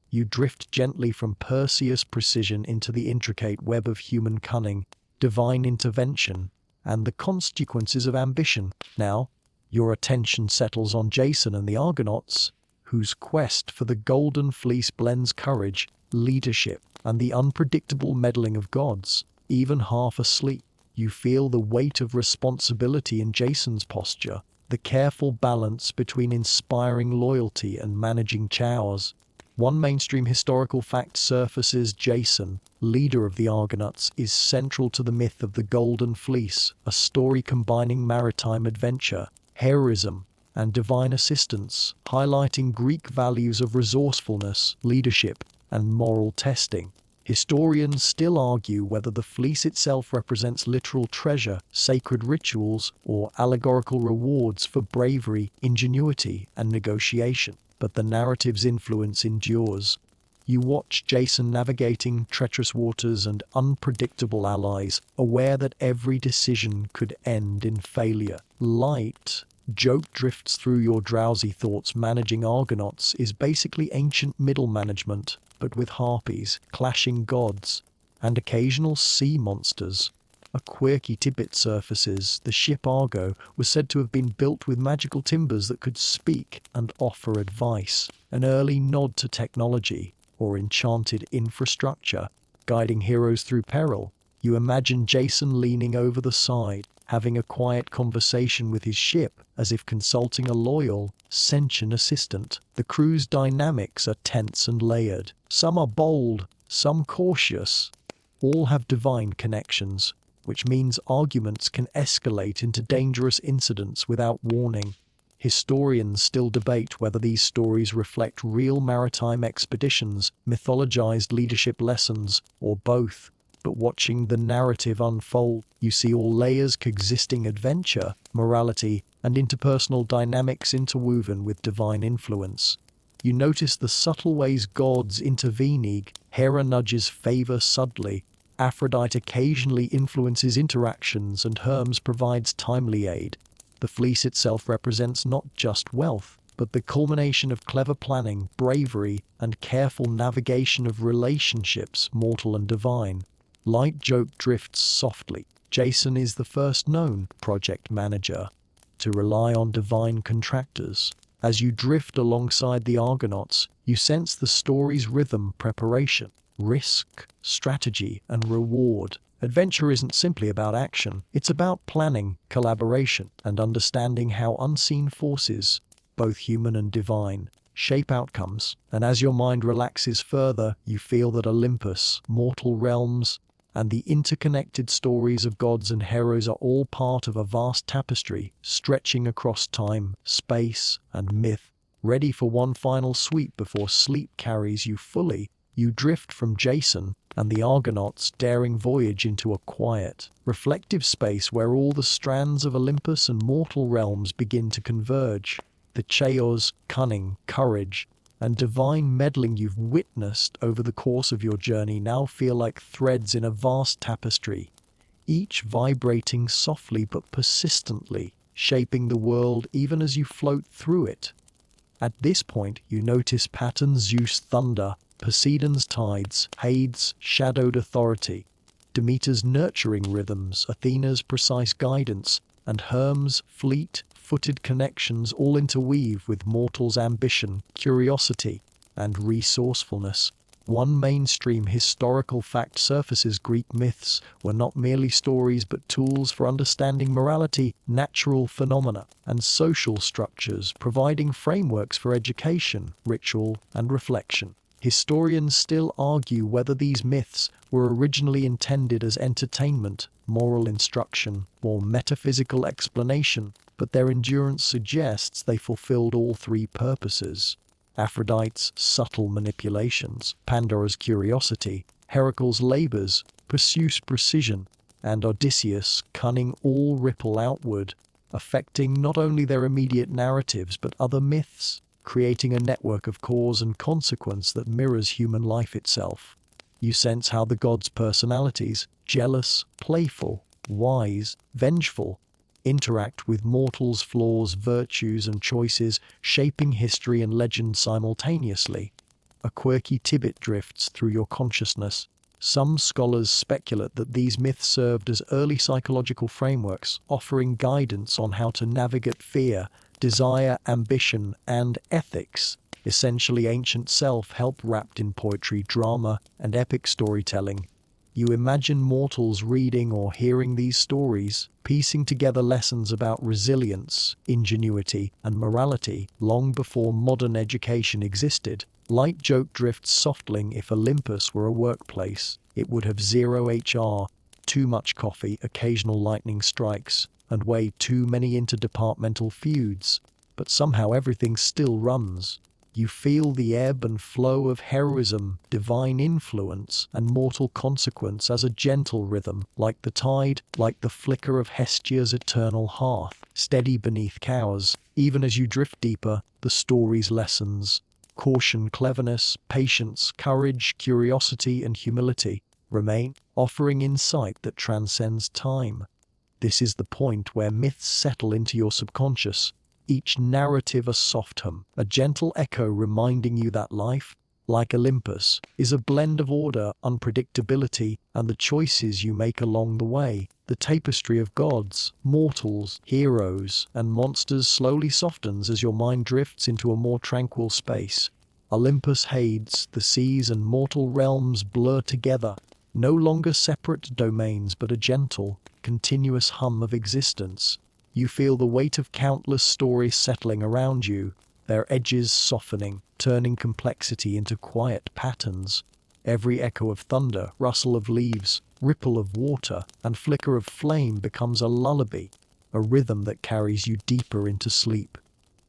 You drift gently from Perseus' precision into the intricate web of human cunning, divine intervention, and the consequences of ambition. Now, your attention settles on Jason and the Argonauts, whose quest for the Golden Fleece blends courage, leadership, and the unpredictable meddling of gods. Even half asleep, you feel the weight of responsibility in Jason's posture, the careful balance between inspiring loyalty and managing chaos. One mainstream historical fact surfaces: Jason, leader of the Argonauts, is central to the myth of the Golden Fleece, a story combining maritime adventure, heroism, and divine assistance, highlighting Greek values of resourcefulness, leadership, and moral testing. Historians still argue whether the fleece itself represents literal treasure, sacred rituals, or allegorical rewards for bravery, ingenuity, and negotiation, but the narrative's influence endures. You watch Jason navigating treacherous waters and unpredictable allies, aware that every decision could end in failure. Light joke drifts through your drowsy thoughts. Managing Argonauts is basically ancient middle management, but with harpies, clashing gods, and occasional sea monsters. A quirky tidbit surfaces: the ship Argo was said to have been built with magical timbers that could speak and offer advice, an early nod to technology, or enchanted infrastructure, guiding heroes through peril. You imagine Jason leaning over the side, having a quiet conversation with his ship, as if consulting a loyal, sentient assistant. The crew's dynamics are tense and layered. Some are bold, some cautious. All have divine connections, which means arguments can escalate into dangerous incidents without warning. Historians still debate whether these stories reflect real maritime expeditions, mythologized leadership lessons, or both. But watching the narrative unfold, you see all layers coexisting: adventure, morality, and interpersonal dynamics interwoven with divine influence. You notice the subtle ways gods intervene. Hera nudges favor subtly, Aphrodite occasionally influences interactions, and Hermes provides timely aid. The fleece itself represents not just wealth, but the culmination of clever planning, bravery, and careful navigation of relationships, mortal and divine. Light joke drifts softly. Jason is the first known project manager to rely on divine contractors. As you drift alongside the Argonauts, you sense the story's rhythm: preparation, risk, strategy, and reward. Adventure isn't simply about action, it's about planning, collaboration, and understanding how unseen forces, both human and divine, shape outcomes. And as your mind relaxes further, you feel that Olympus, mortal realms, and the interconnected stories of gods and heroes are all part of a vast tapestry, stretching across time, space, and myth, ready for one final sweep before sleep carries you fully. You drift from Jason and the Argonauts' daring voyage into a quiet, reflective space where all the strands of Olympus and mortal realms begin to converge. The chaos, cunning, courage, and divine meddling you've witnessed over the course of your journey now feel like threads in a vast tapestry, each vibrating softly but persistently, shaping the world even as you float through it. At this point, you notice patterns: Zeus' thunder, Poseidon's tides, Hades' shadowed authority, Demeter's nurturing rhythms, Athena's precise guidance, and Hermes' fleet-footed connections all interweave with mortals' ambition, curiosity, and resourcefulness. One mainstream historical fact surfaces: Greek myths were not merely stories but tools for understanding morality, natural phenomena, and social structures, providing frameworks for education, ritual, and reflection. Historians still argue whether these myths were originally intended as entertainment, moral instruction, or metaphysical explanation, but their endurance suggests they fulfilled all three purposes: Aphrodite's subtle manipulations, Pandora's curiosity, Heracles' labors, Perseus' precision, and Odysseus' cunning all ripple outward, affecting not only their immediate narratives but other myths, creating a network of cause and consequence that mirrors human life itself. You sense how the gods' personalities, jealous, playful, wise, vengeful, interact with mortals' flaws, virtues, and choices, shaping history and legend simultaneously. A quirky tidbit drifts through your consciousness. Some scholars speculate that these myths served as early psychological frameworks, offering guidance on how to navigate fear, desire, ambition, and ethics, essentially ancient self-help wrapped in poetry, drama, and epic storytelling. You imagine mortals reading or hearing these stories, piecing together lessons about resilience, ingenuity, and morality long before modern education existed. Light joke drifts softly. If Olympus were a workplace, it would have zero HR, too much coffee, occasional lightning strikes, and way too many interdepartmental feuds. But somehow everything still runs. You feel the ebb and flow of heroism, divine influence, and mortal consequence as a gentle rhythm, like the tide, like the flicker of Hestia's eternal hearth, steady beneath cows. Even as you drift deeper, the story's lessons, caution, cleverness, patience, courage, curiosity, and humility, remain, offering insight that transcends time. This is the point where myths settle into your subconscious, each narrative a soft hum, a gentle echo reminding you that life, like Olympus, is a blend of order, unpredictability, and the choices you make along the way. The tapestry of gods, mortals, heroes, and monsters slowly softens as your mind drifts into a more tranquil space. Olympus, Hades, the seas and mortal realms blur together, no longer separate domains but a gentle, continuous hum of existence. You feel the weight of countless stories settling around you, their edges softening, turning complexity into quiet patterns. Every echo of thunder, rustle of leaves, ripple of water, and flicker of flame becomes a lullaby, a rhythm that carries you deeper into sleep.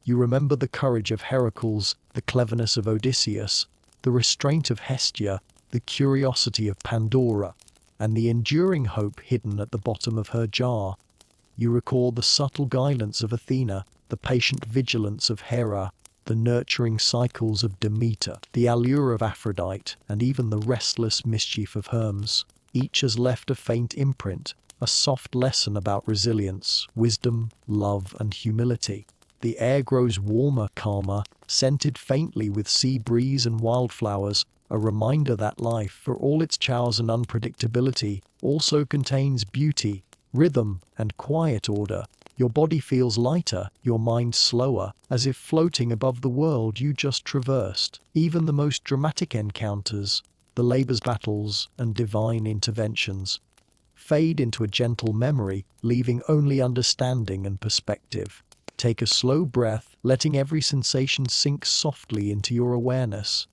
You remember the courage of Heracles, the cleverness of Odysseus, the restraint of Hestia, the curiosity of Pandora, and the enduring hope hidden at the bottom of her jar. You recall the subtle guidance of Athena, the patient vigilance of Hera, the nurturing cycles of Demeter, the allure of Aphrodite, and even the restless mischief of Hermes. Each has left a faint imprint, a soft lesson about resilience, wisdom, love, and humility. The air grows warmer, calmer, scented faintly with sea breeze and wildflowers, a reminder that life, for all its chaos and unpredictability, also contains beauty, rhythm, and quiet order. Your body feels lighter, your mind slower, as if floating above the world you just traversed. Even the most dramatic encounters, the labor's battles, and divine interventions, fade into a gentle memory, leaving only understanding and perspective. Take a slow breath, letting every sensation sink softly into your awareness.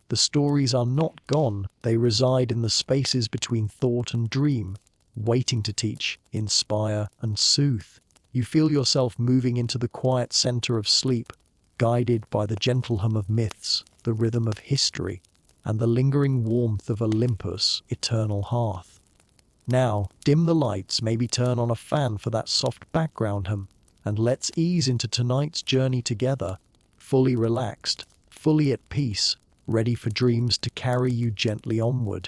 The stories are not gone, they reside in the spaces between thought and dream, waiting to teach, inspire, and soothe. You feel yourself moving into the quiet center of sleep, guided by the gentle hum of myths, the rhythm of history, and the lingering warmth of Olympus' eternal hearth. Now, dim the lights, maybe turn on a fan for that soft background hum, and let's ease into tonight's journey together, fully relaxed, fully at peace, ready for dreams to carry you gently onward.